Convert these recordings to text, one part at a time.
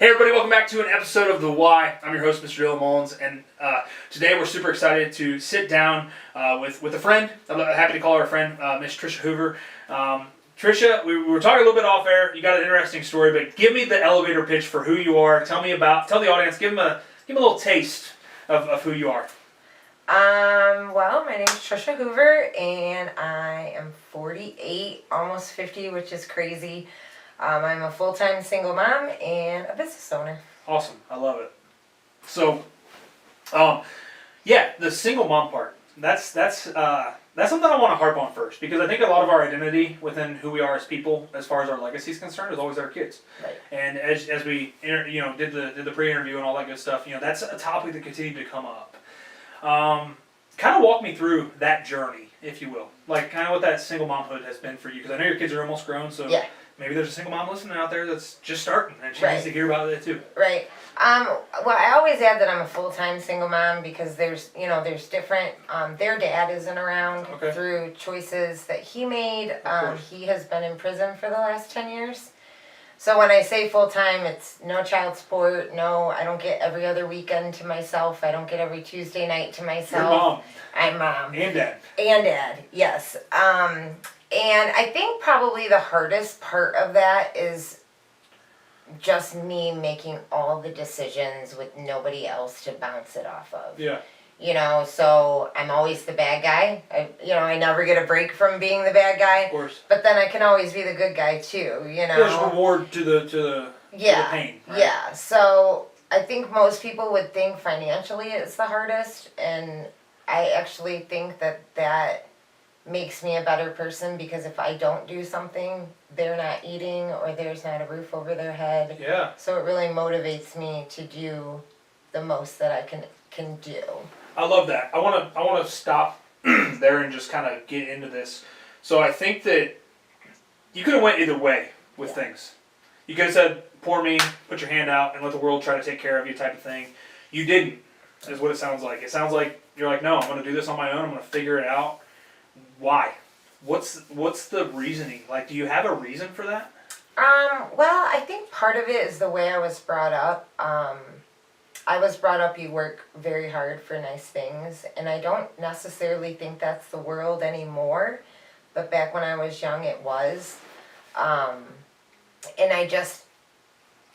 Hey everybody, welcome back to an episode of The Why. I'm your host, Mr. Mullins, and today we're super excited to sit down with a friend. I'm happy to call her a friend, Miss Trica Hoover. Tricia, we were talking a little bit off air. You got an interesting story, but give me the elevator pitch for who you are. Tell the audience, give them a little taste of who you are. Well, my name is Trica Hoover, and I am 48, almost 50, which is crazy. I'm a full-time single mom and a business owner. Awesome. I love it. So, the single mom part. That's something I want to harp on first, because I think a lot of our identity within who we are as people, as far as our legacy is concerned, is always our kids. Right. And as we did the pre-interview and all that good stuff, that's a topic that continued to come up. Kind of walk me through that journey, if you will, like kind of what that single momhood has been for you, because I know your kids are almost grown, so yeah. Maybe there's a single mom listening out there that's just starting, and she needs to hear about it too. Right. Well, I always add that I'm a full-time single mom because there's different. Their dad isn't around through choices that he made. He has been in prison for the last 10 years. So when I say full-time, it's no child support. No, I don't get every other weekend to myself. I don't get every Tuesday night to myself. Your mom. I'm mom. And dad. And dad, yes. And I think probably the hardest part of that is just me making all the decisions with nobody else to bounce it off of. Yeah. So I'm always the bad guy. I never get a break from being the bad guy. Of course. But then I can always be the good guy too, There's reward to the pain. Right? Yeah. So I think most people would think financially it's the hardest, and I actually think that makes me a better person, because if I don't do something, they're not eating or there's not a roof over their head. Yeah. So it really motivates me to do the most that I can do. I love that. I want to stop there and just kind of get into this. So I think that you could have went either way with things. You could have said, "Poor me, put your hand out and let the world try to take care of you," type of thing. You didn't. Is what it sounds like. It sounds like you're like, "No, I'm going to do this on my own. I'm going to figure it out." Why? What's the reasoning? Like, do you have a reason for that? Well, I think part of it is the way I was brought up. I was brought up, you work very hard for nice things, and I don't necessarily think that's the world anymore, but back when I was young, it was. And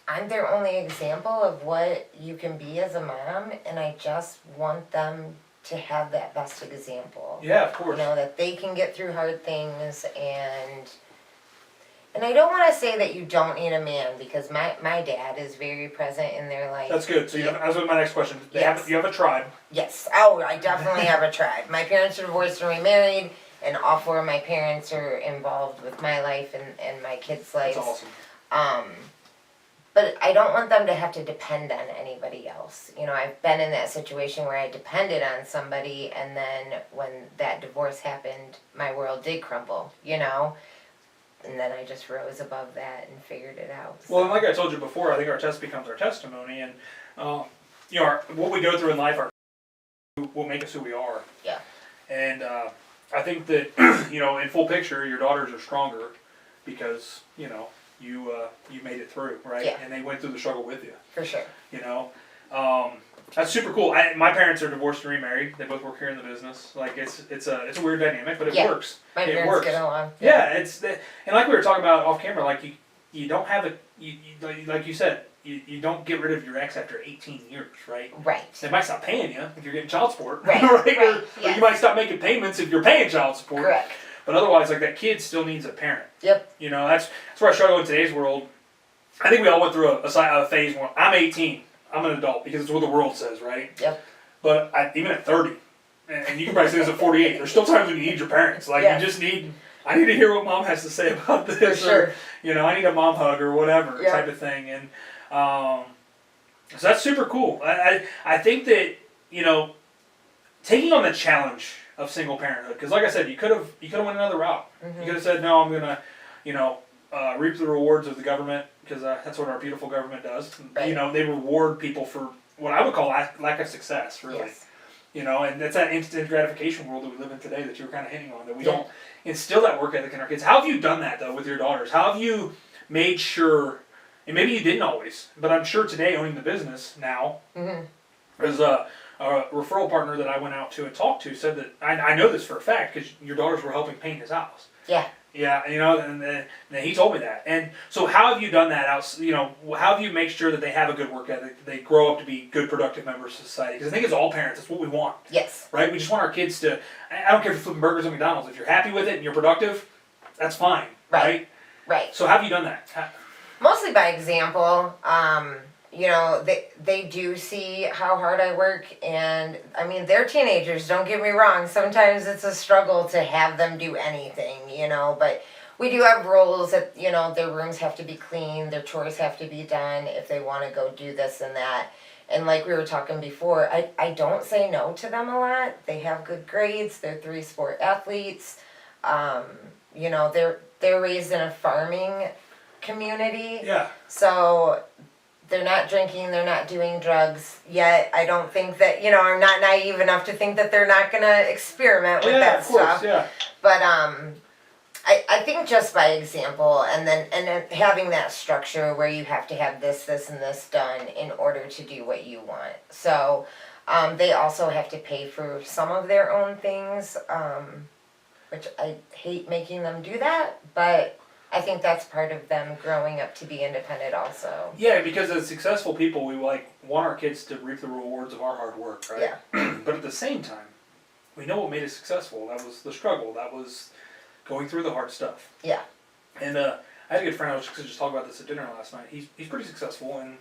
I'm their only example of what you can be as a mom, and I just want them to have that best example. Yeah, of course. That they can get through hard things, and I don't want to say that you don't need a man, because my dad is very present in their life. That's good. So that was my next question. You have a tribe. Yes. Oh, I definitely have a tribe. My parents are divorced and remarried, and all four of my parents are involved with my life and my kids' lives. That's awesome. But I don't want them to have to depend on anybody else. I've been in that situation where I depended on somebody, and then when that divorce happened, my world did crumble, And then I just rose above that and figured it out. So. Well, and like I told you before, I think our test becomes our testimony, and what we go through in life will make us who we are. Yeah. And I think that in full picture, your daughters are stronger because you made it through, right? Yeah. And they went through the struggle with you. For sure. That's super cool. My parents are divorced and remarried. They both work here in the business. Like it's a weird dynamic, but it works. My parents works. get along. Yeah, and like we were talking about off camera, like you don't have like you said, you don't get rid of your ex after 18 years, right? Right. They might stop paying you if you're getting child support, right? right? Or you might stop making payments if you're paying child support. Correct. But otherwise, like, that kid still needs a parent. Yep. That's where I struggle in today's world. I think we all went through a phase where I'm 18. I'm an adult because it's what the world says, right? Yep. But even at 30, and you can probably say this at 48, there's still times when you need your parents. Like, you just need, I need to hear what mom has to say about this. For sure. Or, I need a mom hug or whatever type of thing. And so that's super cool. I think that, taking on the challenge of single parenthood, because like I said, you could have went another route. Mm-hmm. You could have said, no, I'm gonna reap the rewards of the government, because that's what our beautiful government does. Right. They reward people for what I would call lack of success, really. Yes. And that's that instant gratification world that we live in today that you were kind of hinting on, that we don't instill that work ethic in our kids. How have you done that though with your daughters? How have you made sure and maybe you didn't always, but I'm sure today owning the business now, there's a referral partner that I went out to and talked to said that, I know this for a fact because your daughters were helping paint his house. Yeah. Yeah, you know, and he told me that. And so how have you done that? You know, how have you make sure that they have a good work ethic, they grow up to be good, productive members of society? Because I think as all parents, that's what we want. Yes. Right? We just want our kids to, I don't care if you're flipping burgers at McDonald's, if you're happy with it and you're productive, that's fine. Right? Right. So how have you done that? Mostly by example. You know, they do see how hard I work, and I mean, they're teenagers, don't get me wrong. Sometimes it's a struggle to have them do anything, you know, but we do have rules that, you know, their rooms have to be clean, their chores have to be done if they want to go do this and that. And like we were talking before, I don't say no to them a lot. They have good grades, they're 3-sport athletes. You know, they're raised in a farming community. Yeah. So they're not drinking, they're not doing drugs yet. I don't think that, you know, I'm not naive enough to think that they're not going to experiment with that stuff. Yeah. But I think just by example, and then having that structure where you have to have this, and this done in order to do what you want. So they also have to pay for some of their own things, which I hate making them do that, but I think that's part of them growing up to be independent also. Yeah, because as successful people, we want our kids to reap the rewards of our hard work, right? Yeah. But at the same time, we know what made us successful. That was the struggle. That was going through the hard stuff. Yeah. And I had a good friend, I was just talking about this at dinner last night. He's pretty successful, and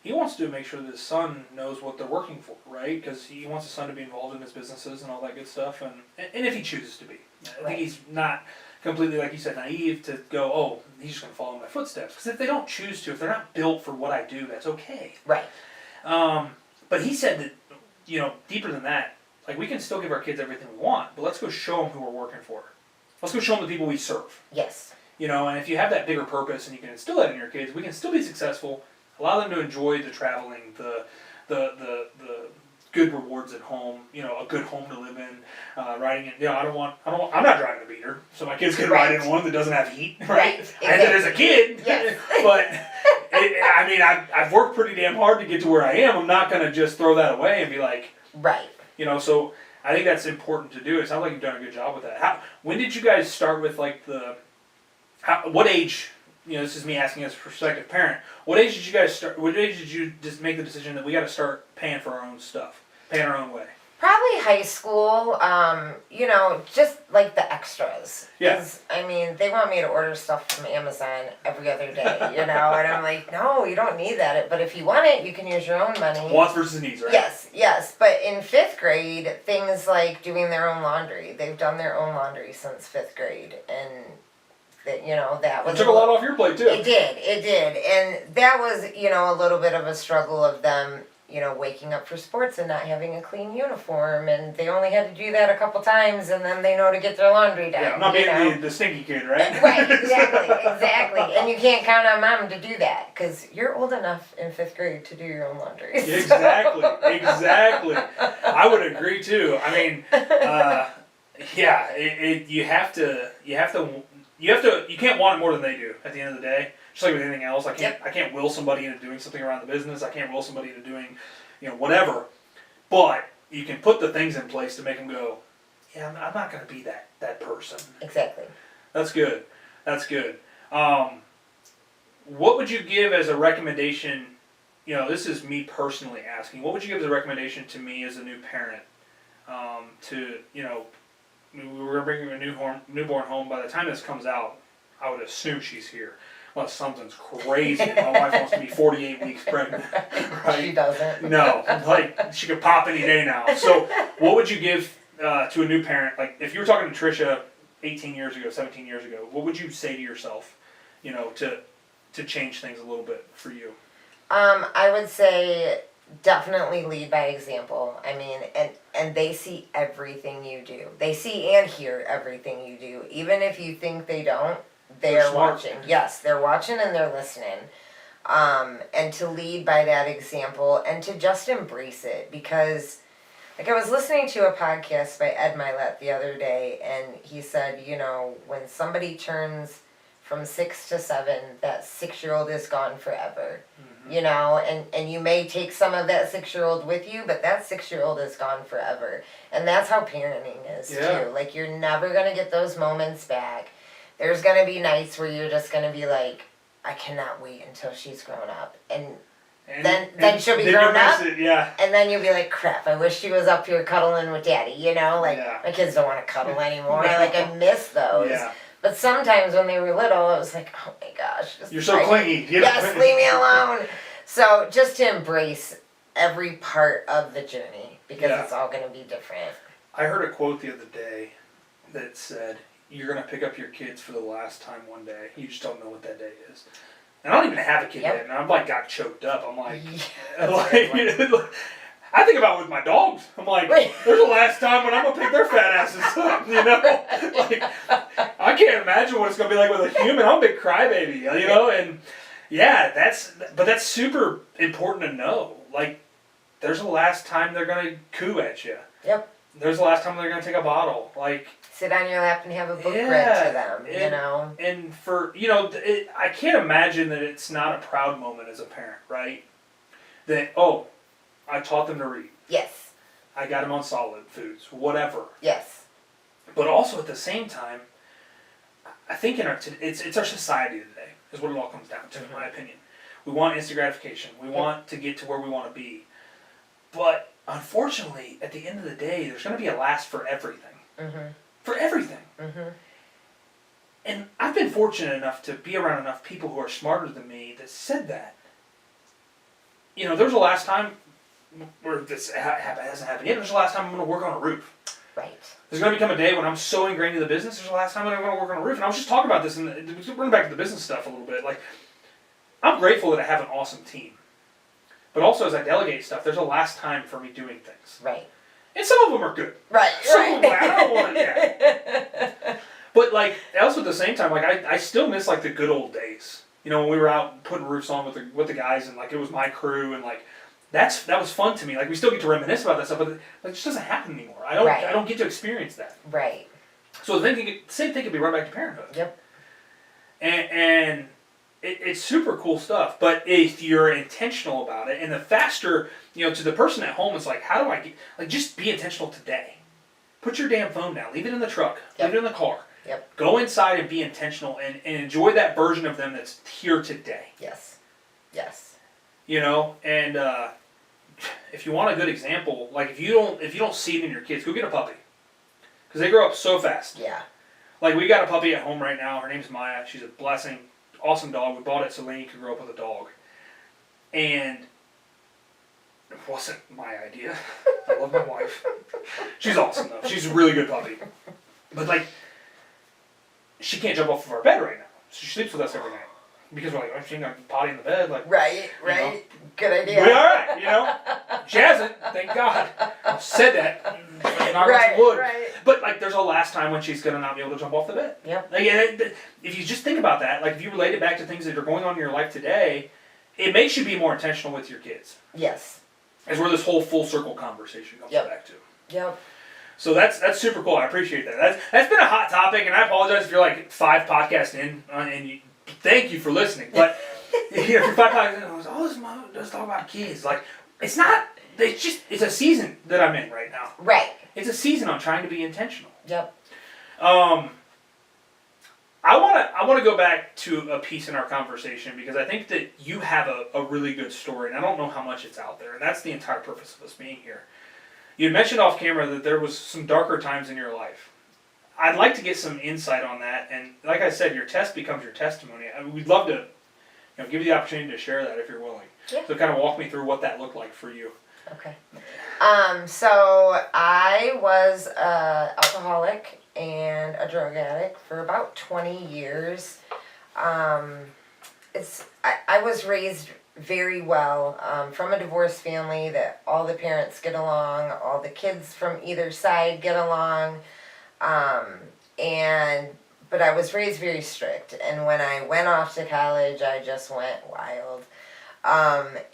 he wants to make sure that his son knows what they're working for, right? Because he wants his son to be involved in his businesses and all that good stuff, and if he chooses to be. I think he's not completely, like you said, naive to go, oh, he's just going to follow in my footsteps. Because if they don't choose to, if they're not built for what I do, that's okay. Right. But he said that, you know, deeper than that, like we can still give our kids everything we want, but let's go show them who we're working for. Let's go show them the people we serve. Yes. You know, and if you have that bigger purpose and you can instill that in your kids, we can still be successful. Allow them to enjoy the traveling, the good rewards at home. You know, a good home to live in. Riding in. You know, I'm not driving a beater, so my kids can ride in one that doesn't have heat. Right. Exactly. I did as a kid. Yes. But I mean, I've worked pretty damn hard to get to where I am. I'm not gonna just throw that away and be like. Right. You know, so I think that's important to do. It sounds like you've done a good job with that. When did you guys start with like what age? You know, this is me asking as a prospective parent. What age did you guys start? What age did you just make the decision that we got to start paying for our own stuff, paying our own way? Probably high school. You know, just like the extras. Yeah. I mean, they want me to order stuff from Amazon every other day. You know, and I'm like, no, you don't need that. But if you want it, you can use your own money. Wants versus needs, right? Yes. But in 5th grade, things like doing their own laundry. They've done their own laundry since 5th grade, and. That, you know, that was... It took a lot off your plate, too. It did. And that was, you know, a little bit of a struggle of them, you know, waking up for sports and not having a clean uniform. And they only had to do that a couple times, and then they know to get their laundry done. Yeah, not being the stinky kid, right? Right, exactly. And you can't count on mom to do that, because you're old enough in 5th grade to do your own laundry. Exactly. I would agree, too. I mean, yeah, you can't want it more than they do at the end of the day. Just like with anything else, I can't will somebody into doing something around the business. I can't will somebody into doing, you know, whatever. But you can put the things in place to make them go, yeah, I'm not going to be that person. Exactly. That's good. What would you give as a recommendation? You know, this is me personally asking. What would you give as a recommendation to me as a new parent? To, you know, we're bringing a newborn home. By the time this comes out, I would assume she's here. Unless something's crazy. My wife wants to be 48 weeks pregnant. Right? She doesn't. No. Like, she could pop any day now. So, what would you give to a new parent? Like, if you were talking to Tricia 18 years ago, 17 years ago, what would you say to yourself, you know, to change things a little bit for you? I would say definitely lead by example. I mean, and they see everything you do. They see and hear everything you do. Even if you think they don't, they're watching. Yes, they're watching and they're listening. And to lead by that example and to just embrace it. Because, like, I was listening to a podcast by Ed Milet the other day, and he said, you know, when somebody turns from 6 to 7, that 6-year-old is gone forever. You know, and you may take some of that 6-year-old with you, but that 6-year-old is gone forever. And that's how parenting is too. Like, you're never gonna get those moments back. There's gonna be nights where you're just gonna be like, I cannot wait until she's grown up. And then she'll be grown up. And then you'll be like, crap, I wish she was up here cuddling with daddy, you know? Like, my kids don't want to cuddle anymore. Like, I miss those. But sometimes when they were little, it was like, oh my gosh. You're so clingy. Yes, leave me alone. So just to embrace every part of the journey, because it's all going to be different. I heard a quote the other day that said, you're going to pick up your kids for the last time one day. You just don't know what that day is. And I don't even have a kid yet, and I'm like, got choked up. I'm like, I think about it with my dogs. I'm like, there's the last time when I'm going to pick their fat asses up, you know? Like, I can't imagine what it's going to be like with a human. I'm a big crybaby, you know? And yeah, that's super important to know. Like, there's the last time they're going to coo at you. Yep. There's the last time they're going to take a bottle. Like, sit on your lap and have a book read to them, you know? And for, you know, I can't imagine that it's not a proud moment as a parent, right? That, oh, I taught them to read. Yes. I got them on solid foods, whatever. Yes. But also at the same time, I think it's our society today is what it all comes down to, in my opinion. We want instant gratification. We want to get to where we want to be. But unfortunately, at the end of the day, there's going to be a last for everything. For everything. And I've been fortunate enough to be around enough people who are smarter than me that said that. You know, there's the last time where this hasn't happened yet. There's the last time I'm going to work on a roof. Right. There's going to become a day when I'm so ingrained in the business. There's the last time I'm going to work on a roof. And I was just talking about this, and running back to the business stuff a little bit. Like, I'm grateful that I have an awesome team. But also, as I delegate stuff, there's a last time for me doing things. Right. And some of them are good. Right. Some of them, I don't want to. But like, also at the same time, like I still miss like the good old days. You know, when we were out putting roofs on with the guys, and like it was my crew, and like that was fun to me. Like, we still get to reminisce about that stuff, but it just doesn't happen anymore. I don't get to experience that. Right. So the same thing could be right back to parenthood. Yep. And it's super cool stuff. But if you're intentional about it, and the faster, you know, to the person at home, it's like, how do I get, like, just be intentional today. Put your damn phone down. Leave it in the truck. Leave it in the car. Yep. Go inside and be intentional and enjoy that version of them that's here today. Yes. Yes. You know, and if you want a good example, like if you don't see it in your kids, go get a puppy, because they grow up so fast. Yeah. Like, we got a puppy at home right now. Her name's Maya. She's a blessing, awesome dog. We bought it so Lainey could grow up with a dog, and it wasn't my idea. I love my wife. She's awesome though. She's a really good puppy, but like, she can't jump off of our bed right now. She sleeps with us every night. Because we're like, oh, she ain't gonna potty in the bed, like. Right. You know. Good idea. We're all right, you know. She hasn't, thank God. I said that. Knock on some wood. Right. But like, there's a last time when she's gonna not be able to jump off the bed. Yep. Like, if you just think about that, like if you relate it back to things that are going on in your life today, it makes you be more intentional with your kids. Yes. That's where this whole full circle conversation comes back to. Yep. So that's super cool. I appreciate that. That's been a hot topic, and I apologize if you're like 5 podcasts in, and thank you for listening. But if you're 5 podcasts in, let's talk about kids. Like, it's not. It's a season that I'm in right now. Right. It's a season I'm trying to be intentional. Yep. I want to go back to a piece in our conversation, because I think that you have a really good story, and I don't know how much it's out there, and that's the entire purpose of us being here. You had mentioned off camera that there was some darker times in your life. I'd like to get some insight on that, and like I said, your test becomes your testimony. We'd love to, give you the opportunity to share that if you're willing. Yeah. So kind of walk me through what that looked like for you. Okay. So I was an alcoholic and a drug addict for about 20 years. I was raised very well from a divorced family that all the parents get along, all the kids from either side get along, but I was raised very strict, and when I went off to college, I just went wild,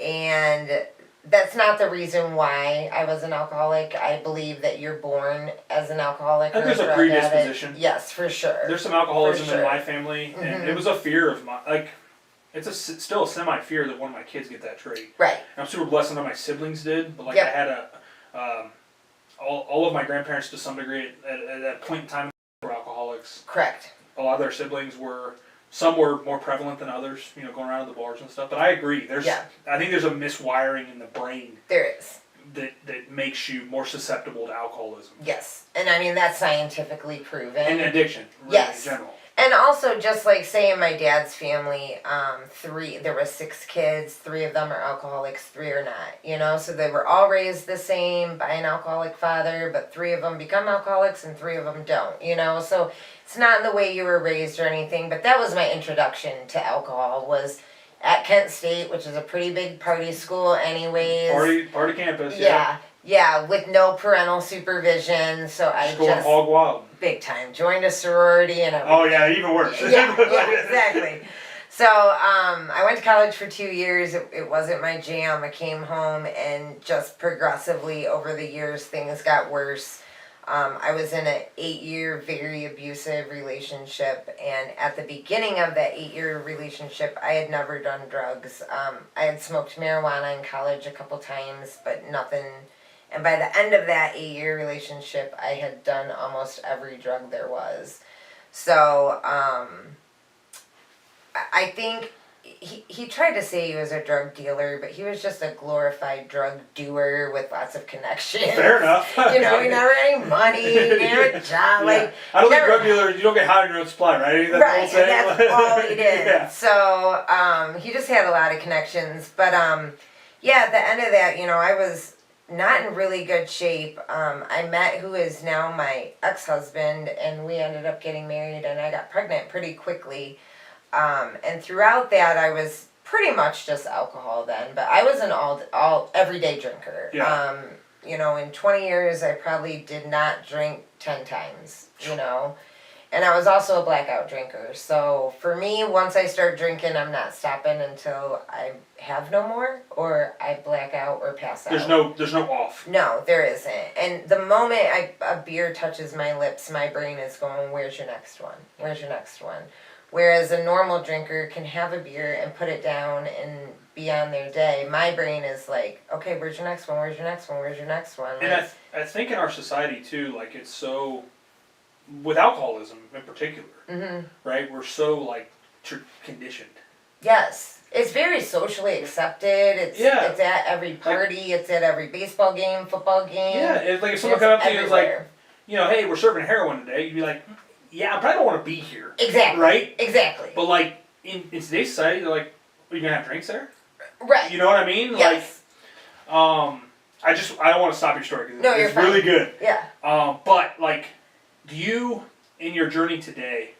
and that's not the reason why I was an alcoholic. I believe that you're born as an alcoholic. And or there's a drug predisposition. addict. Yes, for sure. There's some alcoholism For sure. in my family, and it was a fear of my, like, it's still a semi-fear that one of my kids get that trait. Right. And I'm super blessed that my siblings did, but like Yep. I had all of my grandparents to some degree at that point in time were alcoholics. Correct. A lot of their siblings some were more prevalent than others, going around to the bars and stuff. But I agree. I think there's a miswiring in the brain. There is. That makes you more susceptible to alcoholism. Yes. And I mean, that's scientifically proven. And addiction, really, yes. in general. And also, just like, say in my dad's family, there were 6 kids, 3 of them are alcoholics, 3 are not, so they were all raised the same by an alcoholic father, but 3 of them become alcoholics and 3 of them don't, so it's not in the way you were raised or anything, but that was my introduction to alcohol, was at Kent State, which is a pretty big party school anyways. Party campus, Yeah, with no parental supervision, so I just going hog wild. Big time. Joined a sorority and everything. Oh yeah, even worse. yeah, exactly. So I went to college for 2 years. It wasn't my jam. I came home and just progressively over the years things got worse. I was in an 8-year very abusive relationship, and at the beginning of that 8-year relationship I had never done drugs. I had smoked marijuana in college a couple times, but nothing. And by the end of that 8-year relationship, I had done almost every drug there was. So, I think he tried to say he was a drug dealer, but he was just a glorified drug doer with lots of connections. Fair enough. He never had any money, he didn't have a job. Yeah. I don't think drug dealers, you don't get high on your own supply, right? That's and that's all he did. Yeah. So, he just had a lot of connections. But, at the end of that, I was not in really good shape. I met who is now my ex-husband, and we ended up getting married, and I got pregnant pretty quickly. And throughout that, I was pretty much just alcohol then, but I was an all everyday drinker. Yeah. In 20 years, I probably did not drink 10 times, And I was also a blackout drinker. So for me, once I start drinking, I'm not stopping until I have no more, or I black out or pass out. There's no off. No, there isn't. And the moment a beer touches my lips, my brain is going, where's your next one? Where's your next one? Whereas a normal drinker can have a beer and put it down and be on their day. My brain is like, okay, where's your next one? Where's your next one? Where's your next one? And I think in our society too, like it's so, with alcoholism in particular, right? We're so conditioned. Yes. It's very socially accepted. It's at every party. It's at every baseball game, football game. Yeah, it's like if someone comes up to you and is like, hey, we're serving heroin today, you'd be like, yeah, I probably don't want to be here. Exactly. Right? Exactly. But in today's society, they're like, are you going to have drinks there? Right. You know what I mean? Yes. I don't want to stop your story because it's fine. really good. Yeah. But do you, in your journey today,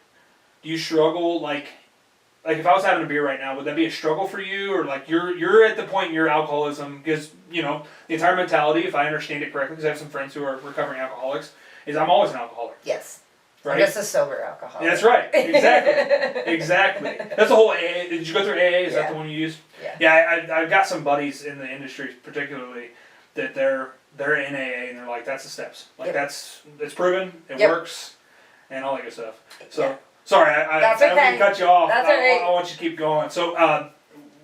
do you struggle, if I was having a beer right now, would that be a struggle for you? Or you're at the point in your alcoholism, because, the entire mentality, if I understand it correctly, because I have some friends who are recovering alcoholics, is I'm always an alcoholic. Yes. Right? I'm just a sober alcoholic. Yeah, that's right. Exactly. Exactly. That's the whole AA. Did you go through AA? Is that the one you used? Yeah. Yeah, I've got some buddies in the industry, particularly, that they're in AA, and they're like, that's the steps. It's proven, it works, and all that good stuff. So, sorry, I don't mean to cut you off. That's all right. I want you to keep going. So,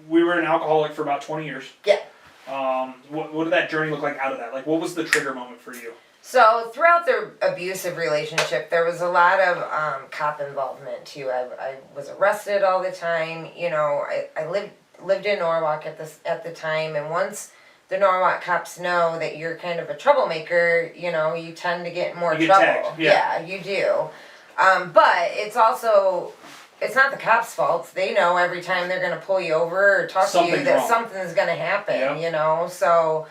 we were an alcoholic for about 20 years. Yeah. What did that journey look like out of that? What was the trigger moment for you? So throughout the abusive relationship, there was a lot of cop involvement too. I was arrested all the time. I lived in Norwalk at the time, and once the Norwalk cops know that you're kind of a troublemaker, you tend to get in more trouble. Tagged, yeah, you do. But it's also, it's not the cops' fault. They know every time they're going to pull you over or talk to you that something's going to happen. Yep. So.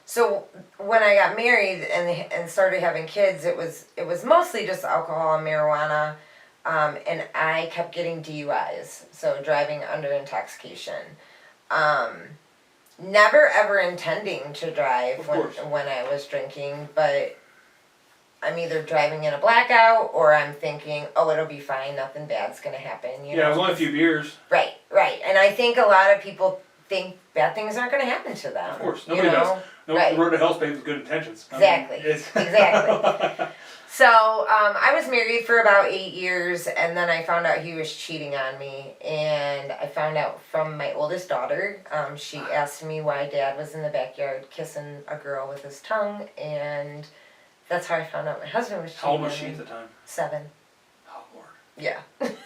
So when I got married and started having kids, it was mostly just alcohol and marijuana, and I kept getting DUIs, so driving under intoxication. Never ever intending to drive when I was drinking, but I'm either driving in a blackout or I'm thinking, oh, it'll be fine, nothing bad's gonna happen. It was only a few beers. Right, and I think a lot of people think bad things aren't going to happen to them. Of course, nobody does. No, right. The road to hell's paved with good intentions. Exactly. Exactly. So I was married for about 8 years, and then I found out he was cheating on me, and I found out from my oldest daughter. She asked me why Dad was in the backyard kissing a girl with his tongue, and that's how I found out my husband was cheating. How old was she at the time? 7. Oh Lord. Yeah. Oh, Lord.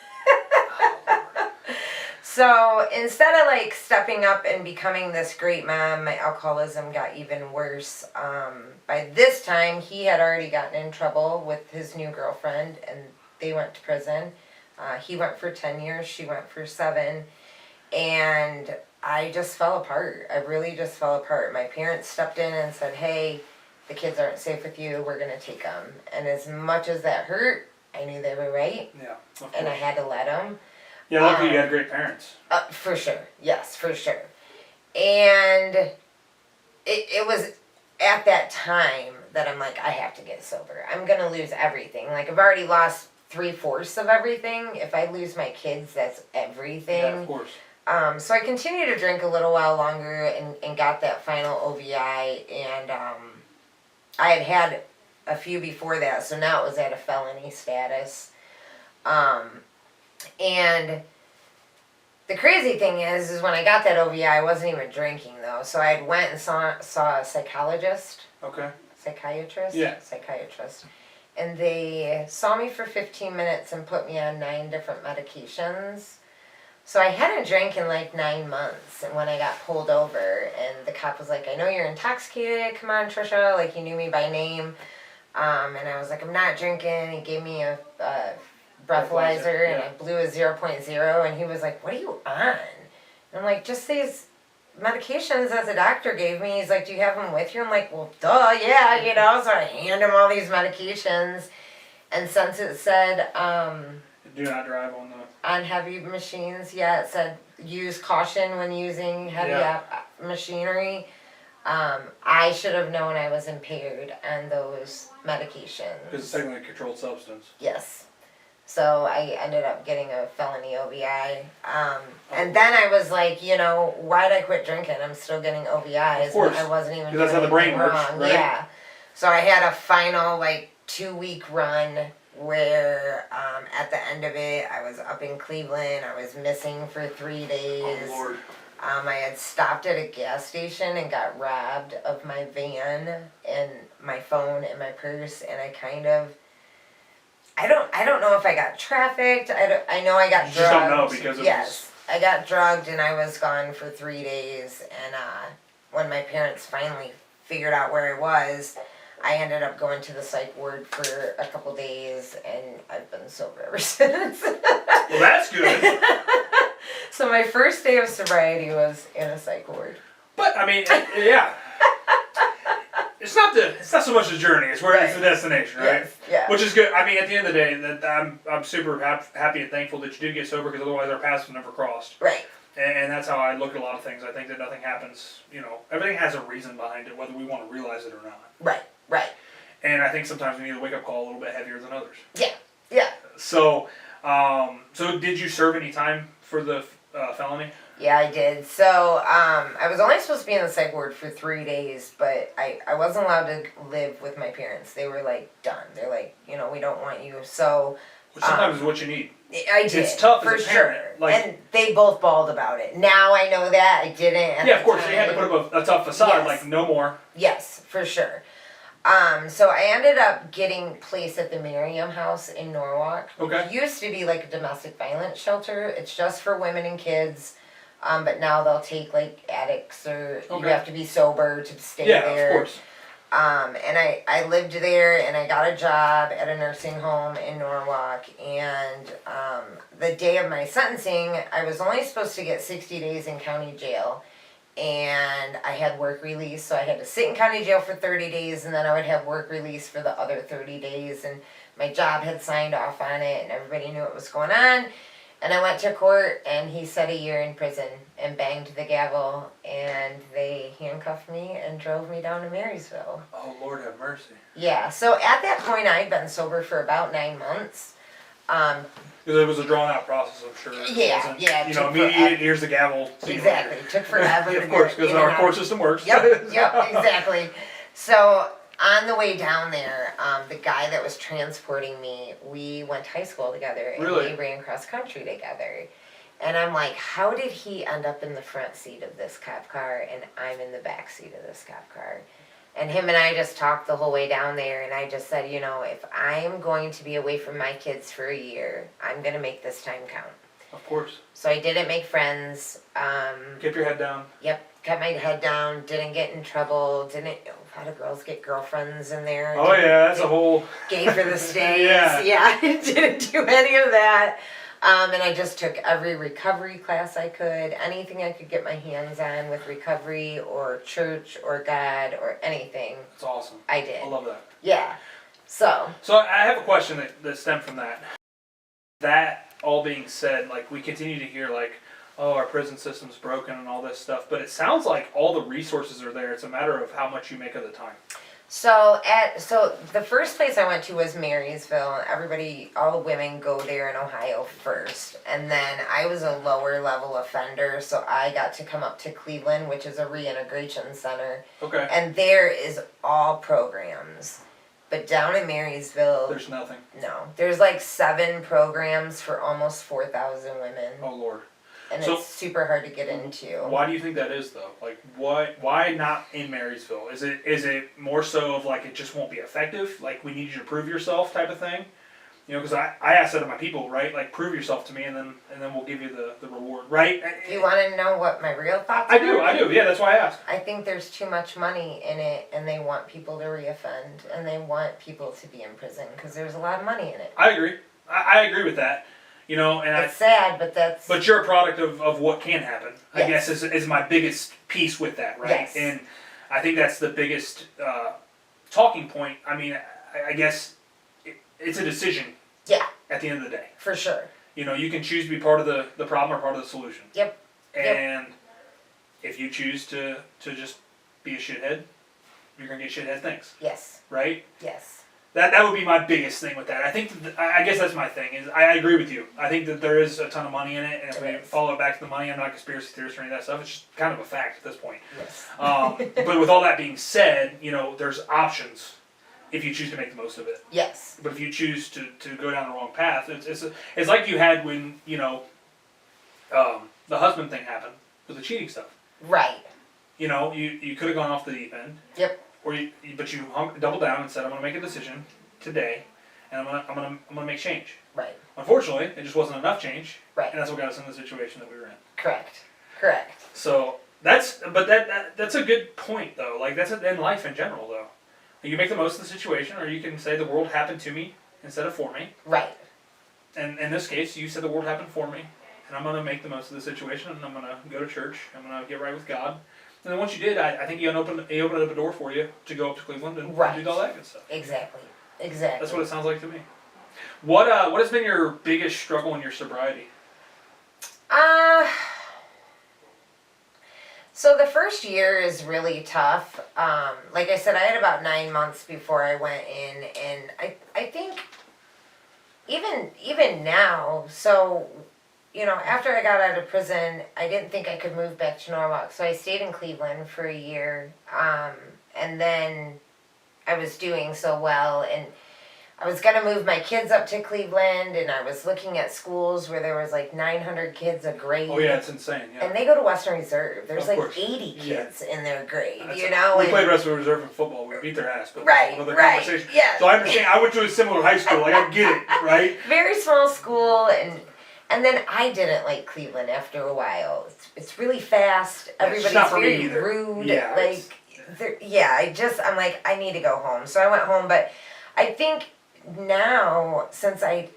So instead of like stepping up and becoming this great mom, my alcoholism got even worse. By this time, he had already gotten in trouble with his new girlfriend, and they went to prison. He went for 10 years, she went for 7, and I just fell apart. I really just fell apart. My parents stepped in and said, hey, the kids aren't safe with you, we're going to take them. And as much as that hurt, I knew they were right, Yeah. and I had to let them. Yeah, luckily you had great parents. For sure. Yes, for sure. And it was at that time that I'm like, I have to get sober. I'm going to lose everything. Like, I've already lost 3/4 of everything. If I lose my kids, that's everything. Yeah, of course. So I continued to drink a little while longer and got that final OVI. And I had a few before that, so now it was at a felony status. And the crazy thing is when I got that OVI, I wasn't even drinking though. So I went and saw a psychologist. Okay. Psychiatrist? Yeah. Psychiatrist. And they saw me for 15 minutes and put me on 9 different medications. So I hadn't drank in like 9 months. And when I got pulled over, and the cop was like, I know you're intoxicated. Come on, Tricia. Like, he knew me by name. And I was like, I'm not drinking. He gave me a breathalyzer, and I blew a 0.0, and he was like, what are you on? And I'm like, just these medications that the doctor gave me. He's like, do you have them with you? I'm like, well, duh, yeah, you know. So I hand him all these medications, and since it said do not drive on heavy machines, yeah, it said use caution when using heavy machinery. I should have known I was impaired on those medications. Because it's technically a controlled substance. Yes. So I ended up getting a felony OVI. And then I was like, you know, why'd I quit drinking? I'm still getting OVIs. Of course. I wasn't even doing that's how the brain anything works, wrong. right? Yeah. So I had a final, like, 2-week run where at the end of it, I was up in Cleveland. I was missing for 3 days. Oh, Lord. I had stopped at a gas station and got robbed of my van and my phone and my purse, and I kind of, I don't know if I got trafficked. I know I got drugged. You just don't know because yes, I got drugged and I was gone for 3 days, and when my parents finally figured out where I was, I ended up going to the psych ward for a couple days, and I've been sober ever since. Well, that's good. So my first day of sobriety was in a psych ward. But I mean, yeah, it's not so much the journey; it's where it's the destination, right? Yes, yeah. Which is good. I mean, at the end of the day, that I'm super happy and thankful that you did get sober, because otherwise our paths would never crossed. Right. And that's how I look at a lot of things. I think that nothing happens. You know, everything has a reason behind it, whether we want to realize it or not. Right. Right. And I think sometimes we need a wake up call a little bit heavier than others. Yeah. Yeah. So, so did you serve any time for the felony? Yeah, I did. So, I was only supposed to be in the psych ward for 3 days, but I wasn't allowed to live with my parents. They were like, done. They're like, you know, we don't want you. So, which sometimes is what you need. I did. It's tough for as a parent. sure. Like, and they both bawled about it. Now I know that. I didn't. Yeah, of course. They had to put up a tough facade, Yes. like no more. Yes, for sure. So I ended up getting placed at the Miriam House in Norwalk. Okay. It used to be like a domestic violence shelter. It's just for women and kids. But now they'll take like addicts, or you have to be sober to stay there. Yeah, of course. And I lived there, and I got a job at a nursing home in Norwalk, and the day of my sentencing, I was only supposed to get 60 days in county jail, and I had work release, so I had to sit in county jail for 30 days, and then I would have work release for the other 30 days, and my job had signed off on it, and everybody knew what was going on. And I went to court, and he said a year in prison, and banged the gavel, and they handcuffed me and drove me down to Marysville. Oh, Lord have mercy. Yeah, so at that point, I'd been sober for about 9 months. Because it was a drawn out process, I'm sure. Yeah, yeah, it You know, took immediate, forever. here's the gavel. See you Exactly. later. It took forever. Yeah, to of course, get because in and our out. court system works. Yep, exactly. So on the way down there, the guy that was transporting me, we went to high school together, and Really? we ran cross country together. And I'm like, how did he end up in the front seat of this cop car, and I'm in the back seat of this cop car? And him and I just talked the whole way down there, and I just said, you know, if I'm going to be away from my kids for a year, I'm going to make this time count. Of course. So I didn't make friends. Keep your head down. Yep, kept my head down, didn't get in trouble, didn't, a lot of girls get girlfriends in there. Oh yeah, that's a whole... Gay for the stays. Yeah. Didn't do any of that. And I just took every recovery class I could, anything I could get my hands on with recovery or church or God or anything. That's awesome. I did. I love that. Yeah. So I have a question that stemmed from that. That all being said, like, we continue to hear, like, oh, our prison system's broken and all this stuff, but it sounds like all the resources are there. It's a matter of how much you make of the time. So the first place I went to was Marysville. Everybody, all the women go there in Ohio first. And then I was a lower level offender, so I got to come up to Cleveland, which is a reintegration center. Okay. And there is all programs. But down in Marysville, There's nothing. no. There's like 7 programs for almost 4,000 women. Oh, Lord. And So- it's super hard to get into. Why do you think that is, though? Like, why not in Marysville? Is it more so of, like, it just won't be effective? Like, we need you to prove yourself type of thing? You know, because I ask that of my people, right? Like, prove yourself to me, and then we'll give you the reward, right? You want to know what my real thoughts I are? do. Yeah, that's why I asked. I think there's too much money in it, and they want people to reoffend, and they want people to be in prison because there's a lot of money in it. I agree. I agree with that. You know, and It's sad, but that's... But you're a product of what can happen, I Yes. guess, is my biggest piece with that, right? Yes. And I think that's the biggest talking point. I mean, I guess it's a decision. Yeah. At the end of the day. For sure. You know, you can choose to be part of the problem or part of the solution. Yep. And if you choose to just be a shithead, you're going to get shithead things. Yes. Right? Yes. That would be my biggest thing with that. I think I guess that's my thing. Is I agree with you. I think that there is a ton of money in it, and if we follow it back to the money, I'm not a conspiracy theorist or any of that stuff. It's just kind of a fact at this point. Yes. But with all that being said, you know, there's options if you choose to make the most of it. Yes. But if you choose to go down the wrong path, it's like you had when, you know, the husband thing happened with the cheating stuff. Right. You know, you could have gone off the deep end. Yep. But you doubled down and said, I'm going to make a decision today, and I'm gonna make change. Right. Unfortunately, it just wasn't enough change. Right. And that's what got us in the situation that we were in. Correct. So that's a good point though. Like that's in life in general though. You make the most of the situation, or you can say the world happened to me instead of for me. Right. And in this case, you said the world happened for me, and I'm gonna make the most of the situation, and I'm gonna go to church. I'm gonna get right with God. And then once you did, I think he opened up a door for you to go up to Cleveland and do all that good stuff. Exactly. That's what it sounds like to me. What has been your biggest struggle in your sobriety? So the first year is really tough. Like I said, I had about 9 months before I went in, and I think even now, so you know, after I got out of prison, I didn't think I could move back to Norwalk, so I stayed in Cleveland for a year, and then I was doing so well, and I was going to move my kids up to Cleveland, and I was looking at schools where there was like 900 kids a grade. Oh yeah, it's insane. Yeah. And they go to Western Reserve. There's Of like course. 80 kids in their grade, you We know? played Western Reserve in football. We beat their ass, but Right, that's another right, conversation. yeah. So I understand. I went to a similar high school. Like I get it, right? Very small school, and then I didn't like Cleveland after a while. It's really fast. Everybody's not for me very either. rude. Yeah, I'm like, I need to go home. So I went home, but I think now, since I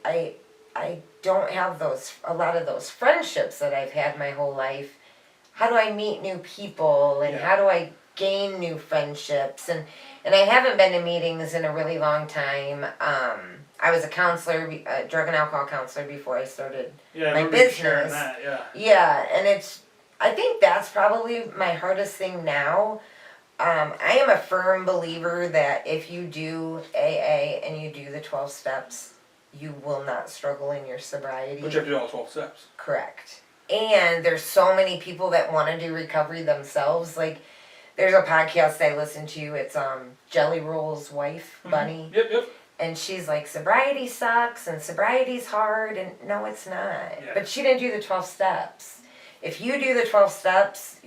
don't have a lot of those friendships that I've had my whole life, how do I meet new people, and how do I gain new friendships, and I haven't been to meetings in a really long time. I was a counselor, a drug and alcohol counselor before I started my business. Yeah, and I think that's probably my hardest thing now. I am a firm believer that if you do AA and you do the 12 steps, you will not struggle in your sobriety. But you have to do all 12 steps. Correct. And there's so many people that want to do recovery themselves. Like, there's a podcast I listen to. It's Jelly Roll's wife, Bunny. Yep. And she's like, sobriety sucks and sobriety's hard. And no, it's not. Yeah. But she didn't do the 12 steps. If you do the 12 steps,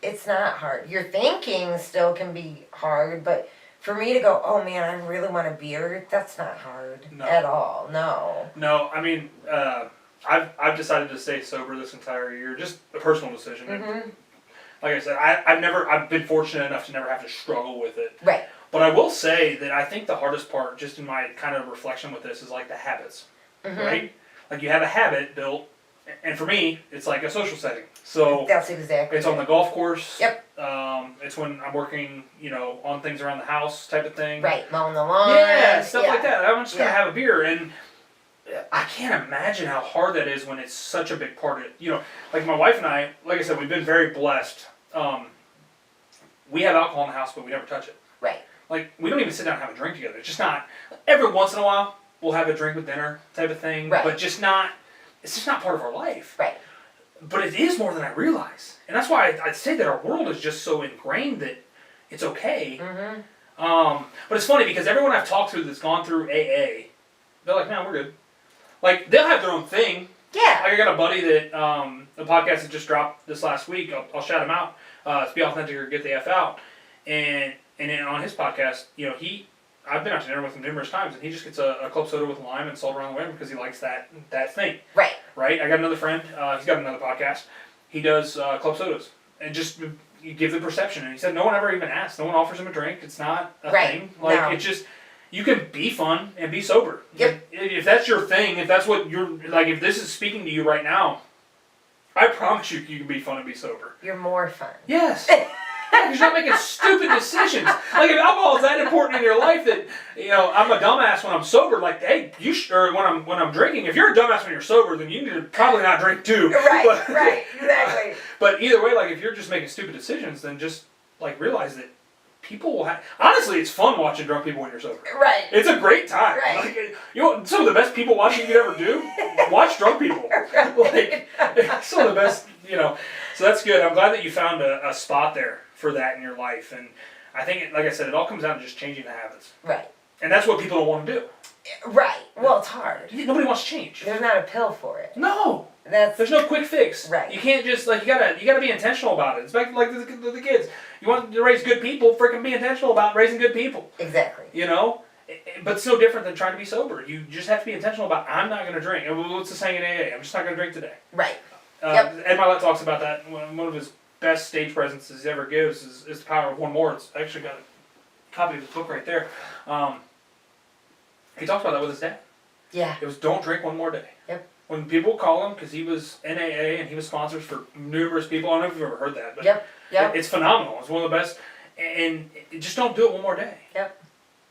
it's not hard. Your thinking still can be hard, but for me to go, oh man, I really want a beer, that's not hard at all. No. No, I mean, I've decided to stay sober this entire year, just a personal decision. Mm-hmm. Like I said, I've been fortunate enough to never have to struggle with it. Right. But I will say that I think the hardest part, just in my kind of reflection with this, is like the habits, right? Like you have a habit built, and for me, it's like a social setting. So that's exactly. It's on the golf course. Yep. It's when I'm working, on things around the house type of thing. Right, mowing the lawn. Yeah, stuff like that. I'm just gonna have a beer, and I can't imagine how hard that is when it's such a big part of it. Like my wife and I, like I said, we've been very blessed. We have alcohol in the house, but we never touch it. Right. Like, we don't even sit down and have a drink together. It's just not, every once in a while, we'll have a drink with dinner type of thing. Right. But it's just not part of our life. Right. But it is more than I realize. And that's why I'd say that our world is just so ingrained that it's okay. Mm-hmm. But it's funny because everyone I've talked to that's gone through AA, they're like, no, we're good. Like, they'll have their own thing. Yeah. Like, I got a buddy that, the podcast that just dropped this last week, I'll shout him out. It's Be Authentic or Get the F Out. And then on his podcast, I've been out to dinner with him numerous times, and he just gets a club soda with lime and salt around the rim because he likes that thing. Right. Right? I got another friend, he's got another podcast. He does club sodas. And just you give the perception. And he said no one ever even asks. No one offers him a drink. It's not a thing. Like, no. It's just, you can be fun and be sober. Yep. If that's your thing, if that's what you're, like, if this is speaking to you right now, I promise you can be fun and be sober. You're more fun. Yes. Because you're not making stupid decisions. Like, if alcohol is that important in your life that, I'm a dumbass when I'm sober, like, hey, or when I'm drinking, if you're a dumbass when you're sober, then you need to probably not drink too. Right, right, exactly. But either way, like, if you're just making stupid decisions, then just, like, realize that people will have, honestly, it's fun watching drunk people when you're sober. Right. It's a great time. Right. Like, some of the best people watching you could ever do, watch drunk people. Right. Like, some of the best, So that's good. I'm glad that you found a spot there for that in your life. And I think, like I said, it all comes down to just changing the habits. Right. And that's what people don't want to do. Right. Well, it's hard. Nobody wants to change. There's not a pill for it. No. There's no quick fix. Right. You can't just, like, you gotta be intentional about it. It's like the kids. You want to raise good people, freaking be intentional about raising good people. Exactly. But it's no different than trying to be sober. You just have to be intentional about, I'm not going to drink. What's the saying in AA? I'm just not going to drink today. Right. Ed Milet talks about that. One of his best stage presences he ever gives is The Power of One More. It's actually got a copy of his book right there. He talks about that with his dad. Yeah. It was, don't drink one more day. Yep. When people call him, because he was in AA and he was sponsors for numerous people. I don't know if you've ever heard that, but yep. It's phenomenal. It's one of the best. And just don't do it one more day. Yep.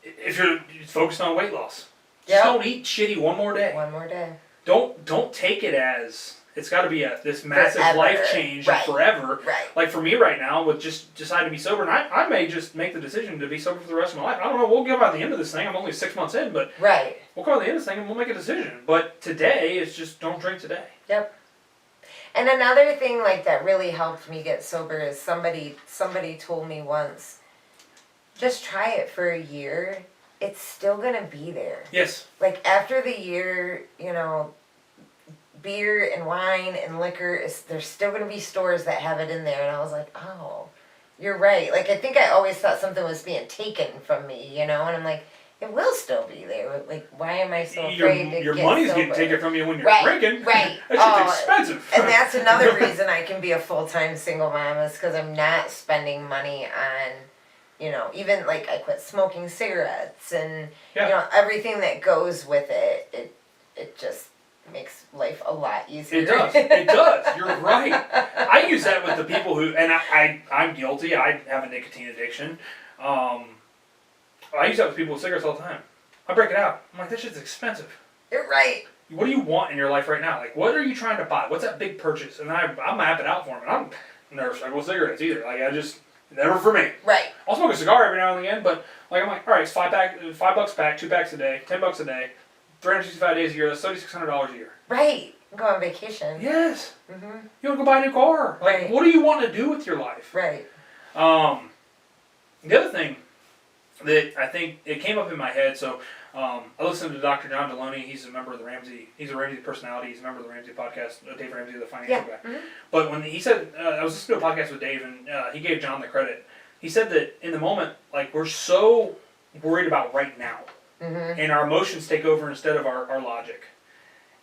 If you're focused on weight loss, just don't eat shitty one more day. One more day. Don't take it as it's got to be this massive life change forever. Right. Like for me right now, with just deciding to be sober, and I may just make the decision to be sober for the rest of my life. I don't know. We'll get by the end of this thing. I'm only 6 months in, but we'll come by the end of this thing and we'll make a decision. But today is just don't drink today. Yep. And another thing like that really helped me get sober is somebody told me once, just try it for a year. It's still gonna be there. Yes. Like after the year, beer and wine and liquor, there's still going to be stores that have it in there. And I was like, oh, you're right. Like, I think I always thought something was being taken from me, and I'm like, it will still be there. Like, why am I so afraid to your get money's sober? getting taken from you when you're drinking. Right. That shit's expensive. And that's another reason I can be a full-time single mom is because I'm not spending money on, even like I quit smoking cigarettes and, everything that goes with it. It just makes life a lot easier. It does. It does. You're right. I use that with the people who, and I'm guilty. I have a nicotine addiction. I use that with people with cigarettes all the time. I break it out. I'm like, this shit's expensive. You're right. What do you want in your life right now? Like, what are you trying to buy? What's that big purchase? And I'll map it out for them. And I'm never struggle with cigarettes either. Like, never for me. Right. I'll smoke a cigar every now and again, but like I'm like, all right, it's $5 pack, 2 packs a day, $10 a day. 365 days a year. That's $3,600 a year. Right. Go on vacation. Yes. Mm-hmm. You want to go buy a new car. Like, Right. what do you want to do with your life? Right. The other thing that I think it came up in my head. So I listened to Dr. John Deloney. He's a member of the Ramsey. He's a Ramsey personality. He's a member of the Ramsey podcast. Dave Ramsey, the financial guy. Mm-hmm. But when he said, I was listening to a podcast with Dave, and he gave John the credit. He said that in the moment, like, we're so worried about right now, and our emotions take over instead of our logic.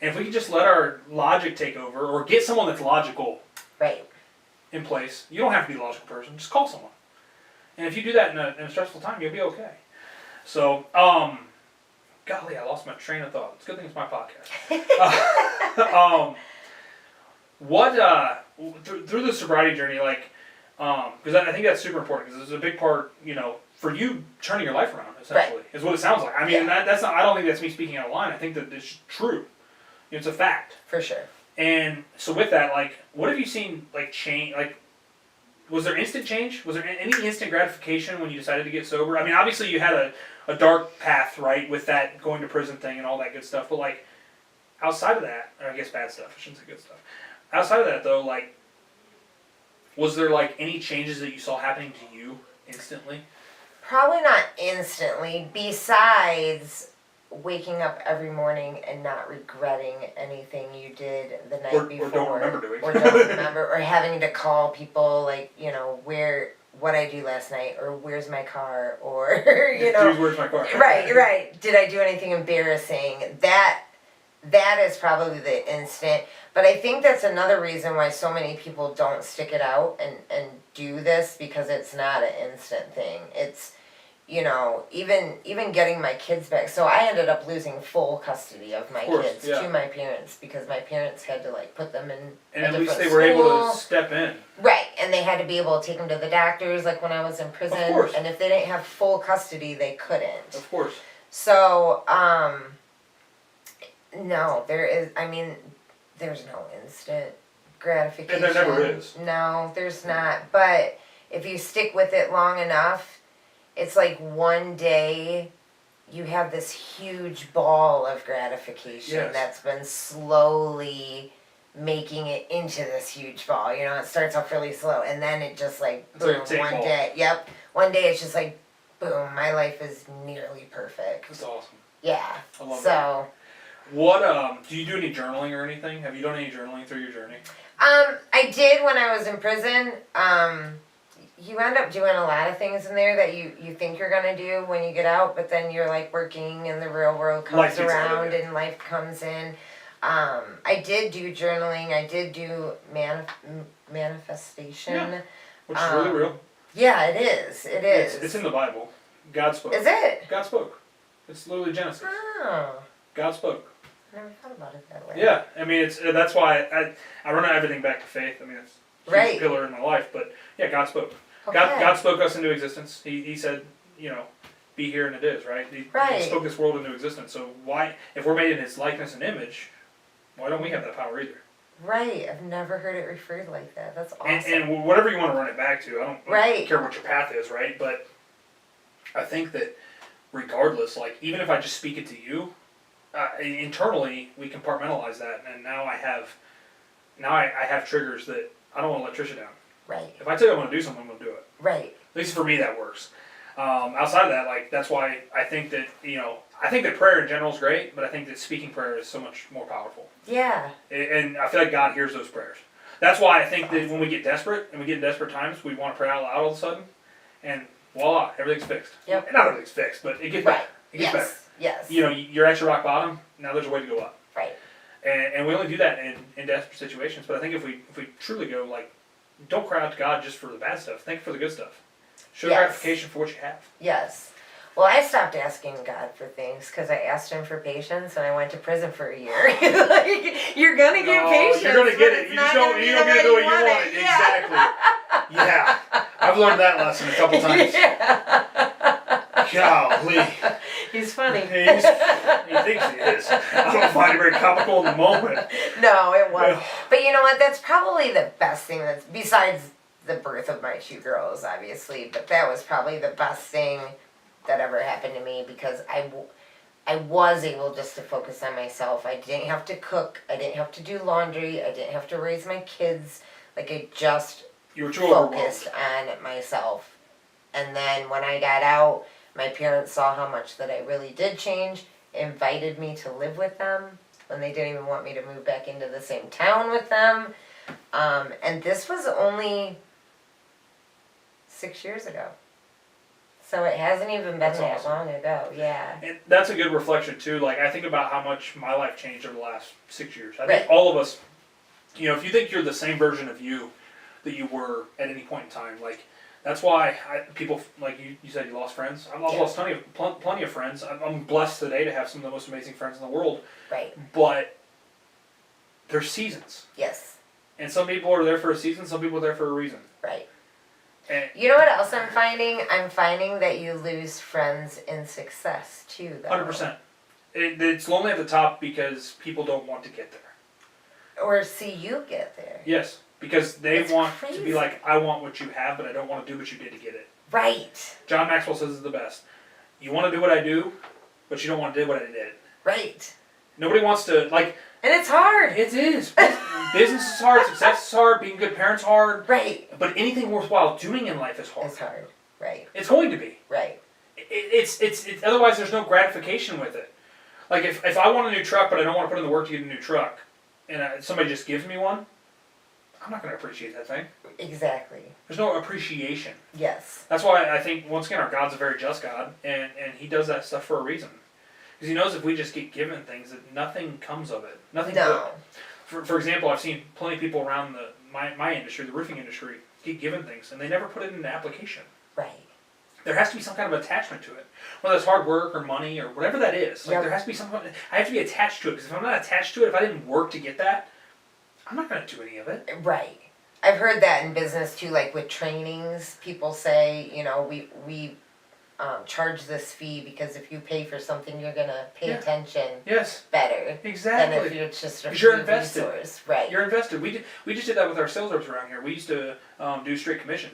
And if we could just let our logic take over, or get someone that's logical, right, in place, you don't have to be a logical person. Just call someone. And if you do that in a stressful time, you'll be okay. So, golly, I lost my train of thought. It's a good thing it's my podcast. Through the sobriety journey, like, because I think that's super important, because it's a big part, for you turning your life around, essentially, right, is what it sounds like. I mean, that's not, I don't think that's me speaking out of line. I think that it's true. It's a fact. For sure. And so with that, like, what have you seen, like, change, like, was there instant change? Was there any instant gratification when you decided to get sober? I mean, obviously you had a dark path, right, with that going to prison thing and all that good stuff, but, like, outside of that, or I guess bad stuff, I shouldn't say good stuff. Outside of that, though, like, was there, like, any changes that you saw happening to you instantly? Probably not instantly, besides waking up every morning and not regretting anything you did the night before. Or don't remember doing. Or don't remember, or having to call people, like, what I do last night, or where's my car, or, Dude, where's my car? Right. Did I do anything embarrassing? That is probably the instant. But I think that's another reason why so many people don't stick it out and do this, because it's not an instant thing. It's, even getting my kids back. So I ended up losing full custody of my kids to my parents, because my parents had to, like, put them in and at least they were able to step in. Right, and they had to be able to take them to the doctors, like when I was in prison. Of course. And if they didn't have full custody, they couldn't. Of course. So, no, there's no instant gratification. And there never is. No, there's not. But if you stick with it long enough, it's like one day you have this huge ball of gratification that's been slowly making it into this huge ball. It starts off really slow, and then it just, like, boom, like one day. Yep. One day it's just like, boom, my life is nearly perfect. That's awesome. Yeah. I love that. So, what, do you do any journaling or anything? Have you done any journaling through your journey? I did when I was in prison. You end up doing a lot of things in there that you think you're going to do when you get out, but then you're, like, working and the real world comes around and life comes in. I did do journaling. I did do manifestation. Yeah. Which is really real. Yeah, it is. It is. It's in the Bible. God spoke. Is it? God spoke. It's literally Genesis. Oh. God spoke. I never thought about it that way. Yeah, I mean, that's why I run everything back to faith. I mean, it's a huge pillar in my life. But yeah, God spoke. Okay. God spoke us into existence. He said, be here and it is, right? He spoke this world into existence. So why, if we're made in His likeness and image, why don't we have that power either? Right. I've never heard it referred like that. That's awesome. And whatever you want to run it back to, I don't care what your path is, right? But I think that regardless, like, even if I just speak it to you, internally we compartmentalize that, and now I have triggers that I don't want to let Tricia down. Right. If I tell you I'm going to do something, I'm going to do it. Right. At least for me, that works. Outside of that, like, that's why I think that, I think that prayer in general is great, but I think that speaking prayer is so much more powerful. Yeah. And I feel like God hears those prayers. That's why I think that when we get desperate, and we get in desperate times, we want to pray out loud all of a sudden, and voila, everything's fixed. Yep. Not everything's fixed, but it gets better. It gets better. Yes. You're at your rock bottom, now there's a way to go up. Right. And we only do that in desperate situations, but I think if we truly go, like, don't cry out to God just for the bad stuff. Think for the good stuff. Show gratification for what you have. Yes. Well, I stopped asking God for things because I asked Him for patience, and I went to prison for a year. Like, you're gonna get patience. You're gonna get it. You don't get it the way you want it. Exactly. Yeah. I've learned that lesson a couple times. Yeah. Golly. He's funny. He thinks he is. I don't find it very comical in the moment. No, it wasn't. But you know what? That's probably the best thing that's, besides the birth of my 2 girls, obviously, but that was probably the best thing that ever happened to me, because I was able just to focus on myself. I didn't have to cook. I didn't have to do laundry. I didn't have to raise my kids. Like, I just You were too focused on myself. And then when I got out, my parents saw how much that I really did change, invited me to live with them when they didn't even want me to move back into the same town with them. And this was only 6 years ago. So it hasn't even been that long ago, yeah. And that's a good reflection too. Like, I think about how much my life changed over the last 6 years. I think all of us, if you think you're the same version of you that you were at any point in time, like, that's why people, like you said, you lost friends. I've lost plenty of friends. I'm blessed today to have some of the most amazing friends in the world. Right. But there's seasons. Yes. And some people are there for a season, some people are there for a reason. Right. And you know what else I'm finding? I'm finding that you lose friends in success too, though. 100%. It's lonely at the top because people don't want to get there. Or see you get there. Yes, because they want crazy. to be like, I want what you have, but I don't want to do what you did to get it. Right. John Maxwell says it's the best. You want to do what I do, but you don't want to do what I did. Right. Nobody wants to, like... And it's hard. It is. Business is hard, success is hard, being good parents is hard. Right. But anything worthwhile doing in life is hard. It's hard. Right. It's going to be. Right. It's otherwise there's no gratification with it. Like, if I want a new truck, but I don't want to put in the work to get a new truck, and somebody just gives me one, I'm not going to appreciate that thing. Exactly. There's no appreciation. Yes. That's why I think, once again, our God's a very just God, and He does that stuff for a reason. Because He knows if we just get given things, that nothing comes of it. Nothing good. For example, I've seen plenty of people around my industry, the roofing industry, get given things, and they never put it into application. Right. There has to be some kind of attachment to it. Whether it's hard work or money or whatever that is. Like, there has to be I have to be attached to it, because if I'm not attached to it, if I didn't work to get that, I'm not going to do any of it. Right. I've heard that in business too, like with trainings, people say, we charge this fee because if you pay for something, you're going to pay attention better. Exactly. Than if you're just a free you're invested. resource. Right. You're invested. We just did that with our sales reps around here. We used to do straight commission.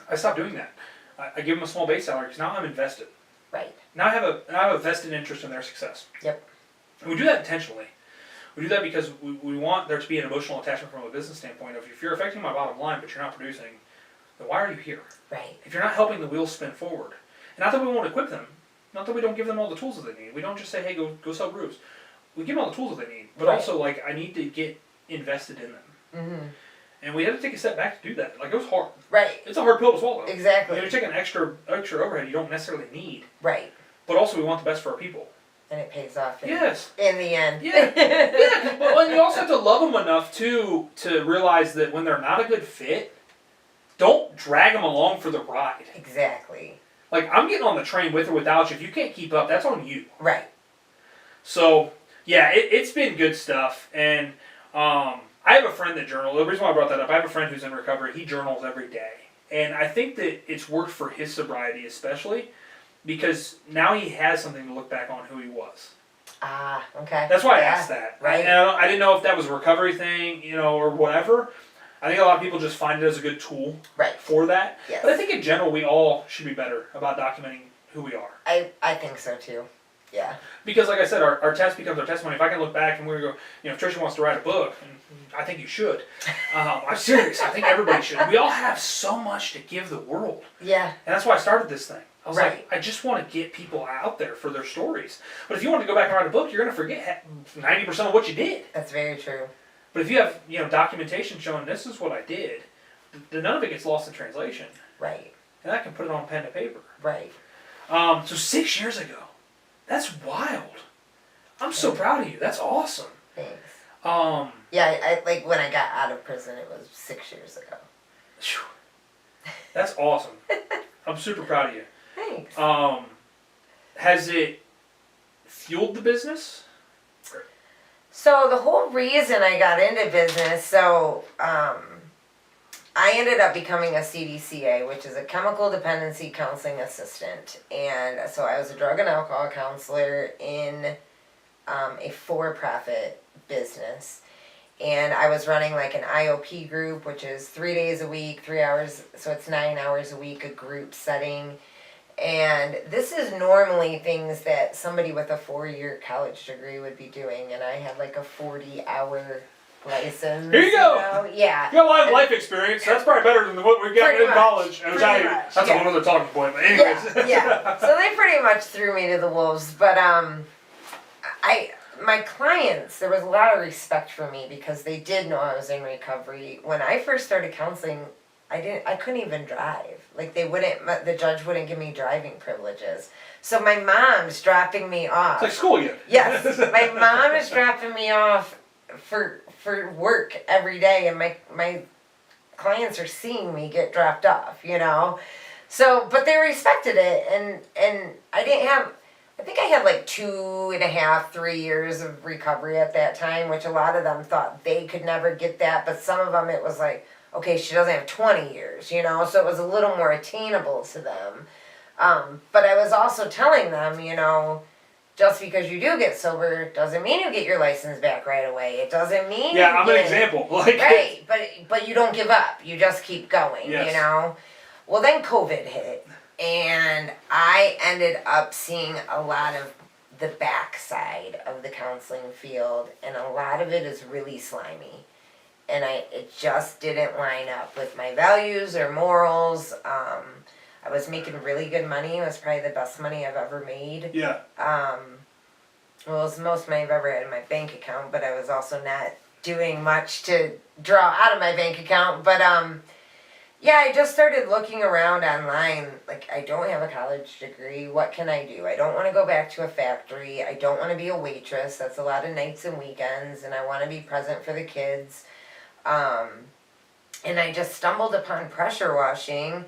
I stopped doing that. I give them a small base salary because now I'm invested. Right. Now I have a vested interest in their success. Yep. And we do that intentionally. We do that because we want there to be an emotional attachment from a business standpoint of, if you're affecting my bottom line but you're not producing, then why are you here? Right. If you're not helping the wheels spin forward. And not that we won't equip them. Not that we don't give them all the tools that they need. We don't just say, hey, go sell roofs. We give them all the tools that they need. But also, like, I need to get invested in them. Mm-hmm. And we had to take a step back to do that. Like, it was hard. Right. It's a hard pill to swallow. Exactly. You're taking extra overhead you don't necessarily need. Right. But also, we want the best for our people. And it pays off in the end. Yeah. Well, and you also have to love them enough, too, to realize that when they're not a good fit, don't drag them along for the ride. Exactly. Like, I'm getting on the train with or without you. If you can't keep up, that's on you. Right. So, yeah, it's been good stuff. And I have a friend that journals. The reason why I brought that up, I have a friend who's in recovery. He journals every day. And I think that it's worked for his sobriety especially, because now he has something to look back on who he was. Ah, okay. That's why I asked that. Right. And I didn't know if that was a recovery thing, or whatever. I think a lot of people just find it as a good tool for that. Yes. But I think in general, we all should be better about documenting who we are. I think so too. Yeah. Because, like I said, our test becomes our testimony. If I can look back and we go, if Tricia wants to write a book, and I think you should. I'm serious. I think everybody should. We all have so much to give the world. Yeah. And that's why I started this thing. I was like, I just want to get people out there for their stories. But if you want to go back and write a book, you're going to forget 90% of what you did. That's very true. But if you have, documentation showing this is what I did, then none of it gets lost in translation. Right. And I can put it on pen and paper. Right. So 6 years ago, that's wild. I'm so proud of you. That's awesome. Thanks. Yeah, I like when I got out of prison, it was 6 years ago. That's awesome. I'm super proud of you. Thanks. Has it fueled the business? So the whole reason I got into business, I ended up becoming a CDCA, which is a chemical dependency counseling assistant. And so I was a drug and alcohol counselor in a for-profit business. And I was running like an IOP group, which is 3 days a week, 3 hours, so it's 9 hours a week, a group setting. And this is normally things that somebody with a 4-year college degree would be doing, and I had like a 40-hour license. Here you go. know? Yeah. You got a lot of life experience. That's probably better than what we got Pretty in much. college. Which Pretty much, that's a whole other talking point. But anyways. Yeah. So they pretty much threw me to the wolves, but my clients, there was a lot of respect for me because they did know I was in recovery. When I first started counseling, I couldn't even drive. Like the judge wouldn't give me driving privileges. So my mom's dropping me off. It's like school again. Yes, my mom is dropping me off for work every day, and my clients are seeing me get dropped off, you know. So, but they respected it, and I didn't have. I think I had like 2.5, 3 years of recovery at that time, which a lot of them thought they could never get that, but some of them it was like, okay, she doesn't have 20 years, you know, so it was a little more attainable to them. But I was also telling them, you know, just because you do get sober doesn't mean you get your license back right away. It doesn't mean yeah, I'm an example. Like right, but you don't give up. You just keep going, yes. you know. Well, then COVID hit, and I ended up seeing a lot of the backside of the counseling field, and a lot of it is really slimy. And it just didn't line up with my values or morals. I was making really good money. It was probably the best money I've ever made. Yeah. Well, it was the most money I've ever had in my bank account, but I was also not doing much to draw out of my bank account. But yeah, I just started looking around online. Like, I don't have a college degree. What can I do? I don't want to go back to a factory. I don't want to be a waitress. That's a lot of nights and weekends, and I want to be present for the kids. And I just stumbled upon pressure washing.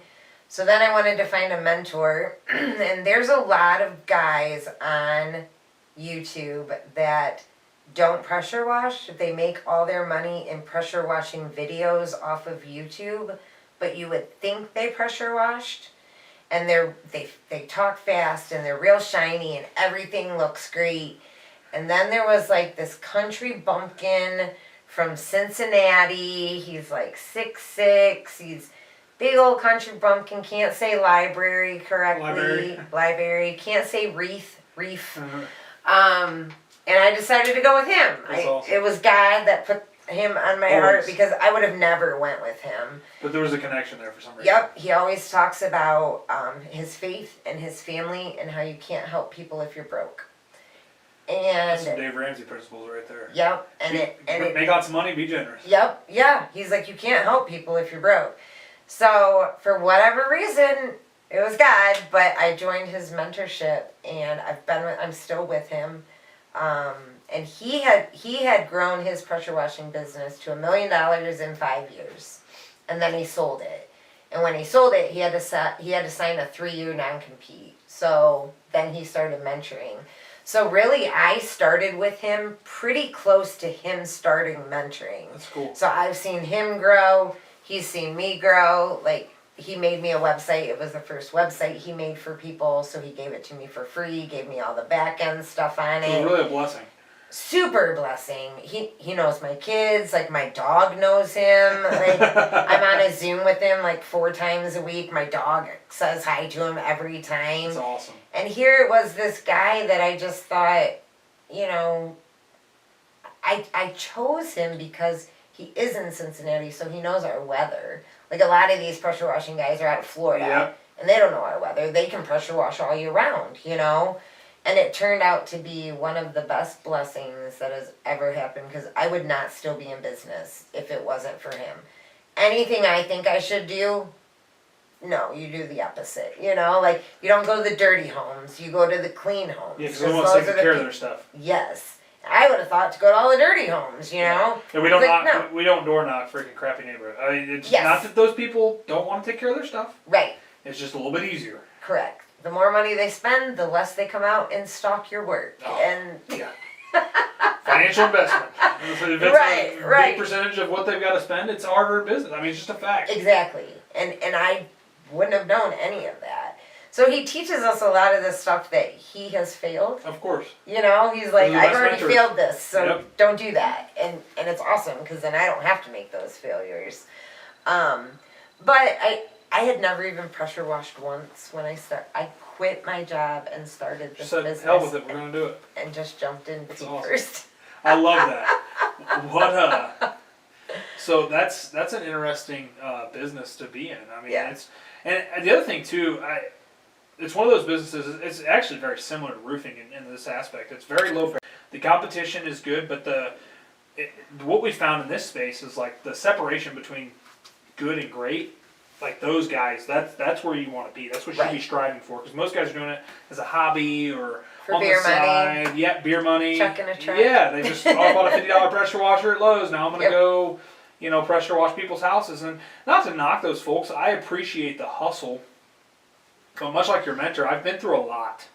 So then I wanted to find a mentor. And there's a lot of guys on YouTube that don't pressure wash. They make all their money in pressure washing videos off of YouTube. But you would think they pressure washed. And they talk fast and they're real shiny and everything looks great. And then there was like this country bumpkin from Cincinnati. He's like 6'6". He's big old country bumpkin. Can't say library correctly. Library. Can't say reef. And I decided to go with him. Awesome. It was God that put him on my heart because I would have never went with him. But there was a connection there for some reason. Yep. He always talks about his faith and his family and how you can't help people if you're broke. And that's some Dave Ramsey principles right there. Yep. Make lots of money, be generous. Yep. Yeah. He's like, you can't help people if you're broke. So for whatever reason, it was God, but I joined his mentorship and I'm still with him. And he had grown his pressure washing business to $1 million in 5 years, and then he sold it. And when he sold it, he had to sign a 3-year non-compete. So then he started mentoring. So really, I started with him pretty close to him starting mentoring. That's cool. So I've seen him grow. He's seen me grow. Like, he made me a website. It was the first website he made for people, so he gave it to me for free. He gave me all the back end stuff on it. It was really a blessing. Super blessing. He knows my kids. Like, my dog knows him. Like, I'm on a Zoom with him like 4 times a week. My dog says hi to him every time. That's awesome. And here it was this guy that I just thought, you know, I chose him because he is in Cincinnati, so he knows our weather. Like, a lot of these pressure washing guys are out of Florida, yep. And they don't know our weather. They can pressure wash all year round, you know? And it turned out to be one of the best blessings that has ever happened, because I would not still be in business if it wasn't for him. Anything I think I should do, no, you do the opposite. You know, like, you don't go to the dirty homes, you go to the clean homes. Yeah, because they want to take care of their stuff. Yes. I would have thought to go to all the dirty homes, you know? And we don't we don't door knock freaking crappy neighborhood. I mean, it's not that those people don't want to take care of their stuff. Right. It's just a little bit easier. Correct. The more money they spend, the less they come out and stalk your work. Oh, and yeah. Financial investment. If it's a big percentage of what they've got to spend, it's harder business. I mean, it's just a fact. Exactly. And I wouldn't have known any of that. So he teaches us a lot of the stuff that he has failed. Of course. You know, he's like, I've already failed this, so don't do that. And it's awesome, because then I don't have to make those failures. But I had never even pressure washed once when I quit my job and started this Said, business. hell with it, we're gonna do it. And just jumped in That's feet awesome. first. I love that. So that's an interesting business to be in. I mean, and the other thing too, it's one of those businesses. It's actually very similar to roofing in this aspect. It's very low. The competition is good, but what we found in this space is like the separation between good and great. Like those guys, that's where you want to be. That's what you should be striving for. Because most guys are doing it as a hobby or for on beer the side. money. Yeah, beer money. Chucking a truck. Yeah, they just bought a $50 pressure washer at Lowe's. Now I'm gonna go, pressure wash people's houses. And not to knock those folks, I appreciate the hustle. But much like your mentor, I've been through a lot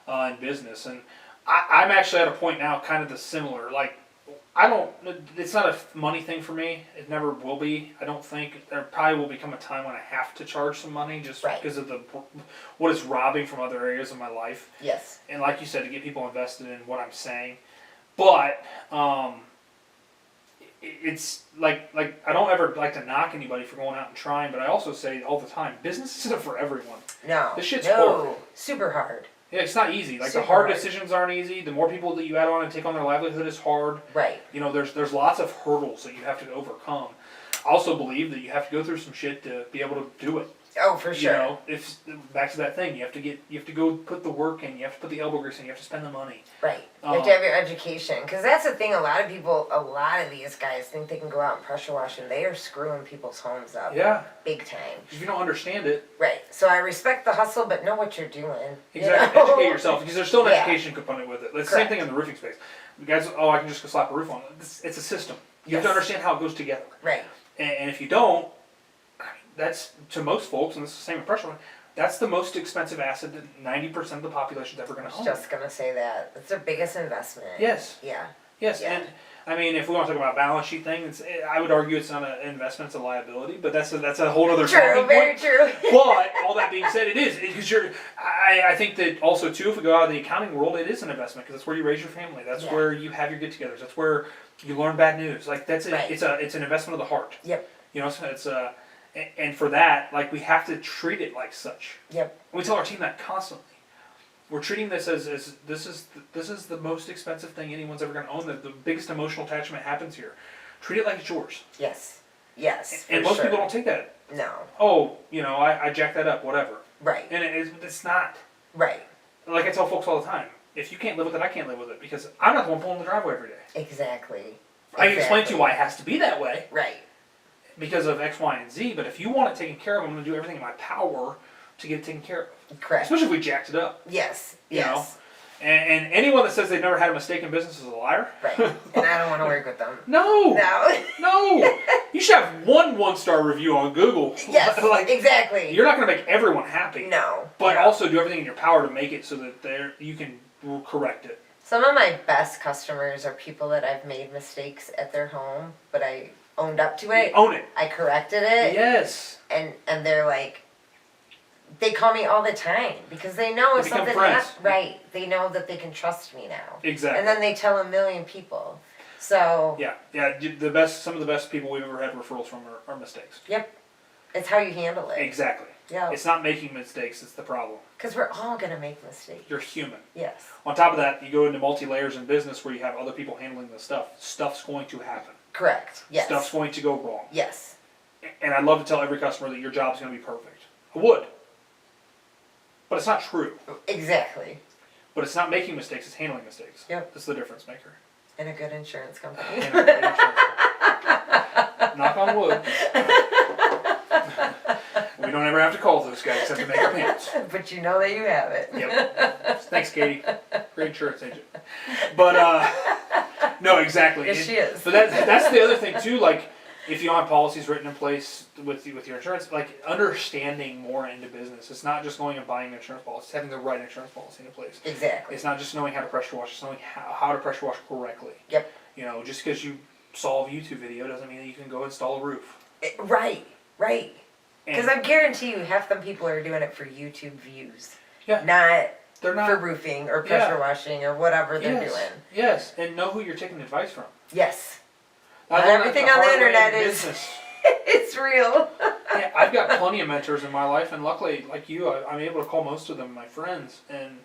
in business, and I'm actually at a point now, kind of the similar. Like, it's not a money thing for me. It never will be. I don't think. There probably will become a time when I have to charge some money just because of what it's robbing from other areas of my life. Yes. And like you said, to get people invested in what I'm saying. But, it's like I don't ever like to knock anybody for going out and trying, but I also say all the time, business isn't for everyone. No. This shit's hard. Super hard. Yeah, it's not easy. Like Super the hard hard. decisions aren't easy. The more people that you add on and take on their livelihood is hard. Right. There's lots of hurdles that you have to overcome. I also believe that you have to go through some shit to be able to do it. Oh, for sure. If back to that thing, you have to go put the work in. You have to put the elbow grease in. You have to spend the money. Right. You have to have your education, because that's the thing. A lot of these guys think they can go out and pressure wash, and they are screwing people's homes up. Yeah. Big time. If you don't understand it. Right. So I respect the hustle, but know what you're doing. Exactly. Educate yourself, because there's still an education component with it. It's the same thing in the roofing space. You guys, I can just go slap a roof on. It's a system. You have to understand how it goes together. Right. And if you don't, that's, to most folks, and this is the same impression, that's the most expensive asset that 90% of the population is ever going to I own. was just going to say that. It's their biggest investment. Yes. Yeah. Yes, Yeah. and I mean, if we want to talk about balance sheet thing, I would argue it's not an investment, it's a liability, but that's a whole other True, very point. true. But, all that being said, it is, because I think that also, too, if we go out of the accounting world, it is an investment, because that's where you raise your family, that's where you have your get-togethers, that's where you learn bad news, like, that's it. Right. It's an investment of the heart. Yep. So and for that, like, we have to treat it like such. Yep. We tell our team that constantly. We're treating this as this is the most expensive thing anyone's ever going to own. The biggest emotional attachment happens here. Treat it like it's yours. Yes. Yes. And most people don't take that. No. Oh, I jacked that up, whatever. Right. And it's not. Right. Like I tell folks all the time, if you can't live with it, I can't live with it, because I'm not the one pulling the driveway every day. Exactly. I can explain to you why it has to be that way. Right. Because of X, Y, and Z, but if you want it taken care of, I'm going to do everything in my power to get it taken care of. Correct. Especially if we jacked it up. Yes. You know? And anyone that says they've never had a mistake in business is a liar. Right. And I don't want to work with them. No. No. No. You should have one-star review on Google. Yes. Like, exactly. You're not going to make everyone happy. No. But also do everything in your power to make it so that you can correct it. Some of my best customers are people that I've made mistakes at their home, but I owned up to it. You own it. I corrected it. Yes. And they're like, they call me all the time because they know if something happens, right, they know that they can trust me now. Exactly. And then they tell 1,000,000 people. So. Yeah. Some of the best people we've ever had referrals from are mistakes. Yep. It's how you handle it. Exactly. Yeah. It's not making mistakes, it's the problem. Because we're all going to make mistakes. You're human. Yes. On top of that, you go into multi-layers in business where you have other people handling the stuff. Stuff's going to happen. Correct. Yes. Stuff's going to go wrong. Yes. And I'd love to tell every customer that your job's going to be perfect. I would. But it's not true. Exactly. But it's not making mistakes, it's handling mistakes. Yep. That's the difference maker. And a good insurance company. And a great insurance company. Knock on wood. We don't ever have to call those guys except to make our payments. But you know that you have it. Yep. Thanks, Katie. Great insurance agent. But, no, exactly. Yes, she is. But that's the other thing, too. Like, if you don't have policies written in place with your insurance, like, understanding more into business. It's not just going and buying an insurance policy. It's having the right insurance policy in place. Exactly. It's not just knowing how to pressure wash. It's knowing how to pressure wash correctly. Yep. Just because you saw a YouTube video doesn't mean that you can go install a roof. Right. Because I guarantee you half them people are doing it for YouTube views. Yeah. They're not for roofing or pressure washing or whatever they're doing. Yes, and know who you're taking advice from. Yes. Not everything on the internet is. It's It's real. Yeah, I've got plenty of mentors in my life, and luckily, like you, I'm able to call most of them my friends, and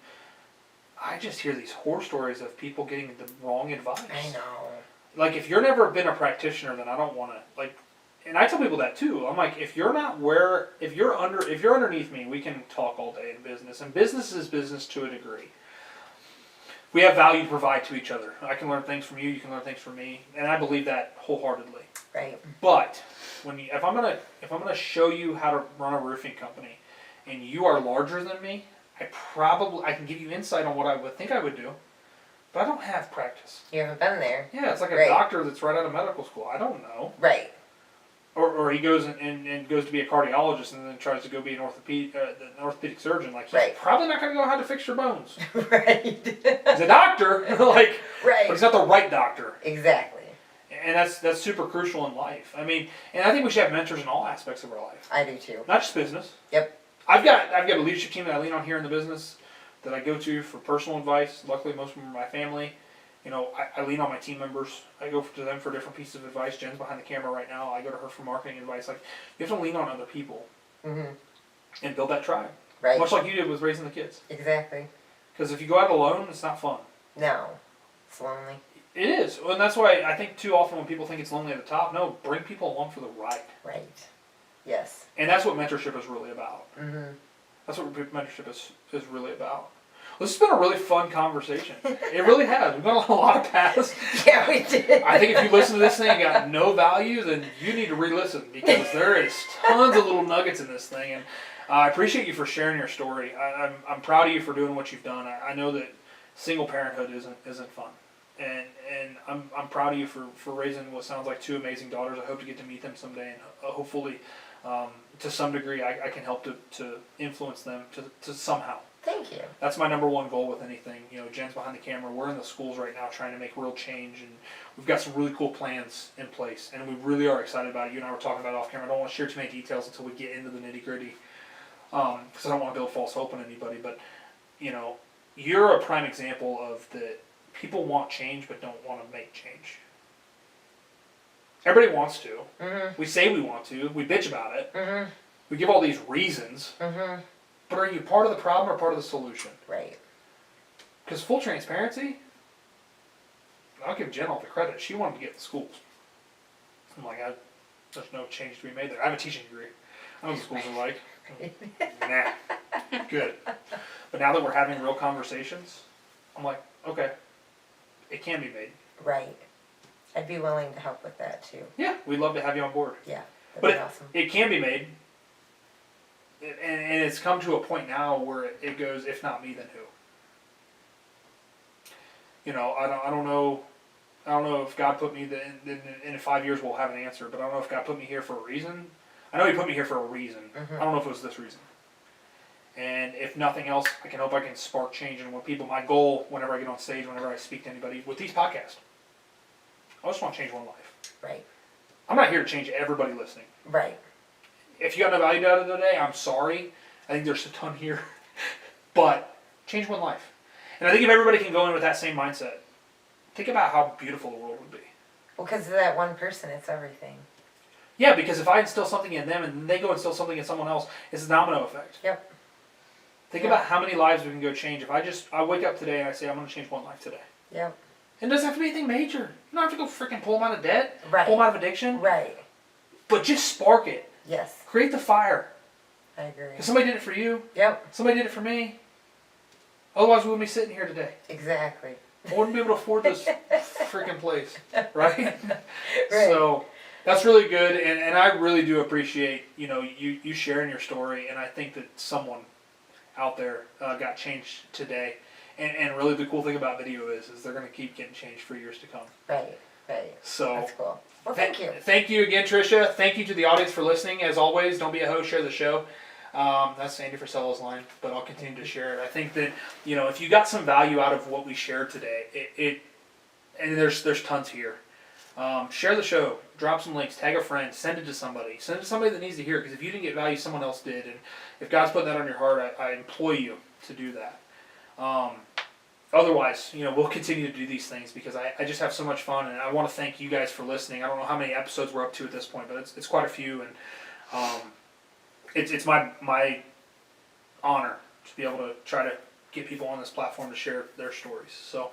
I just hear these horror stories of people getting the wrong advice. I know. Like, if you're never been a practitioner, then I don't want to, like, and I tell people that too. I'm like, if you're underneath me, we can talk all day in business, and business is business to a degree. We have value to provide to each other. I can learn things from you, you can learn things from me, and I believe that wholeheartedly. Right. But if I'm gonna show you how to run a roofing company, and you are larger than me, I can give you insight on what I would think I would do, but I don't have practice. You haven't been there. Yeah, it's like a doctor that's right out of medical school. I don't know. Right. Or he goes and goes to be a cardiologist and then tries to go be an orthopedic surgeon. Like, he's probably not going to know how to fix your bones. Right. He's a doctor, like, right. but he's not the right doctor. Exactly. And that's super crucial in life. I mean, and I think we should have mentors in all aspects of our life. I do too. Not just business. Yep. I've got a leadership team that I lean on here in the business that I go to for personal advice. Luckily, most of them are my family. You know, I lean on my team members. I go to them for different pieces of advice. Jen's behind the camera right now. I go to her for marketing advice. Like, you have to lean on other people and build that tribe. Right. Much like you did with raising the kids. Exactly. Because if you go out alone, it's not fun. No. It's lonely. It is. And that's why I think too often when people think it's lonely at the top, no, bring people along for the ride. Right. Yes. And that's what mentorship is really about. Mm-hmm. That's what mentorship is really about. This has been a really fun conversation. It really has. We've gone a lot of paths. Yeah, we did. I think if you listen to this thing and got no value, then you need to re-listen, because there is tons of little nuggets in this thing. And I appreciate you for sharing your story. I'm proud of you for doing what you've done. I know that single parenthood isn't fun. And I'm proud of you for raising what sounds like two amazing daughters. I hope to get to meet them someday, and hopefully to some degree I can help to influence them to somehow. Thank you. That's my number one goal with anything. You know, Jen's behind the camera. We're in the schools right now trying to make real change, and we've got some really cool plans in place, and we really are excited about it. You and I were talking about it off camera. I don't want to share too many details until we get into the nitty gritty, because I don't want to build false hope in anybody. But, you know, you're a prime example of that people want change but don't want to make change. Everybody wants to. Mm-hmm. We say we want to. We bitch about it. Mm-hmm. We give all these reasons. Mm-hmm. But are you part of the problem or part of the solution? Right. Because full transparency, I'll give Jen all the credit. She wanted to get in schools. I'm like, there's no change to be made there. I have a teaching degree. I know what schools are like. Nah. Good. But now that we're having real conversations, I'm like, okay, it can be made. Right. I'd be willing to help with that too. Yeah, we'd love to have you on board. Yeah, that'd but be awesome. It can be made. And it's come to a point now where it goes, if not me, then who? You know, I don't know if God put me in 5 years we'll have an answer, but I don't know if God put me here for a reason. I know He put me here for a reason. Mm-hmm. I don't know if it was this reason. And if nothing else, I hope I can spark change in what people. My goal, whenever I get on stage, whenever I speak to anybody with these podcasts, I just want to change one life. Right. I'm not here to change everybody listening. Right. If you got no value out of it today, I'm sorry. I think there's a ton here. But change one life. And I think if everybody can go in with that same mindset, think about how beautiful the world would be. Well, because of that one person, it's everything. Yeah, because if I instill something in them and they go instill something in someone else, it's a domino effect. Yep. Think about how many lives we can go change. If I wake up today and I say, I'm going to change one life today. Yep. It doesn't have to be anything major. You don't have to go freaking pull them out of debt. Right. Pull them out of addiction. Right. But just spark it. Yes. Create the fire. I agree. Because somebody did it for you. Yep. Somebody did it for me. Otherwise, we wouldn't be sitting here today. Exactly. I wouldn't be able to afford this freaking place. Right? Right. So, that's really good. And I really do appreciate, you sharing your story. And I think that someone out there got changed today. And really the cool thing about video is they're going to keep getting changed for years to come. Right. Right. So that's cool. Well, thank you. Thank you again, Tricia. Thank you to the audience for listening. As always, don't be a host, share the show. That's Sandy Frisella's line, but I'll continue to share it. I think that, if you got some value out of what we shared today, and there's tons here. Share the show, drop some links, tag a friend, send it to somebody. Send it to somebody that needs to hear it, because if you didn't get value, someone else did. And if God's putting that on your heart, I implore you to do that. otherwise, we'll continue to do these things because I just have so much fun, and I want to thank you guys for listening. I don't know how many episodes we're up to at this point, but it's quite a few, and it's my honor to be able to try to get people on this platform to share their stories. So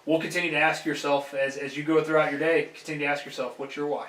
we'll continue to ask yourself as you go throughout your day, continue to ask yourself, what's your why?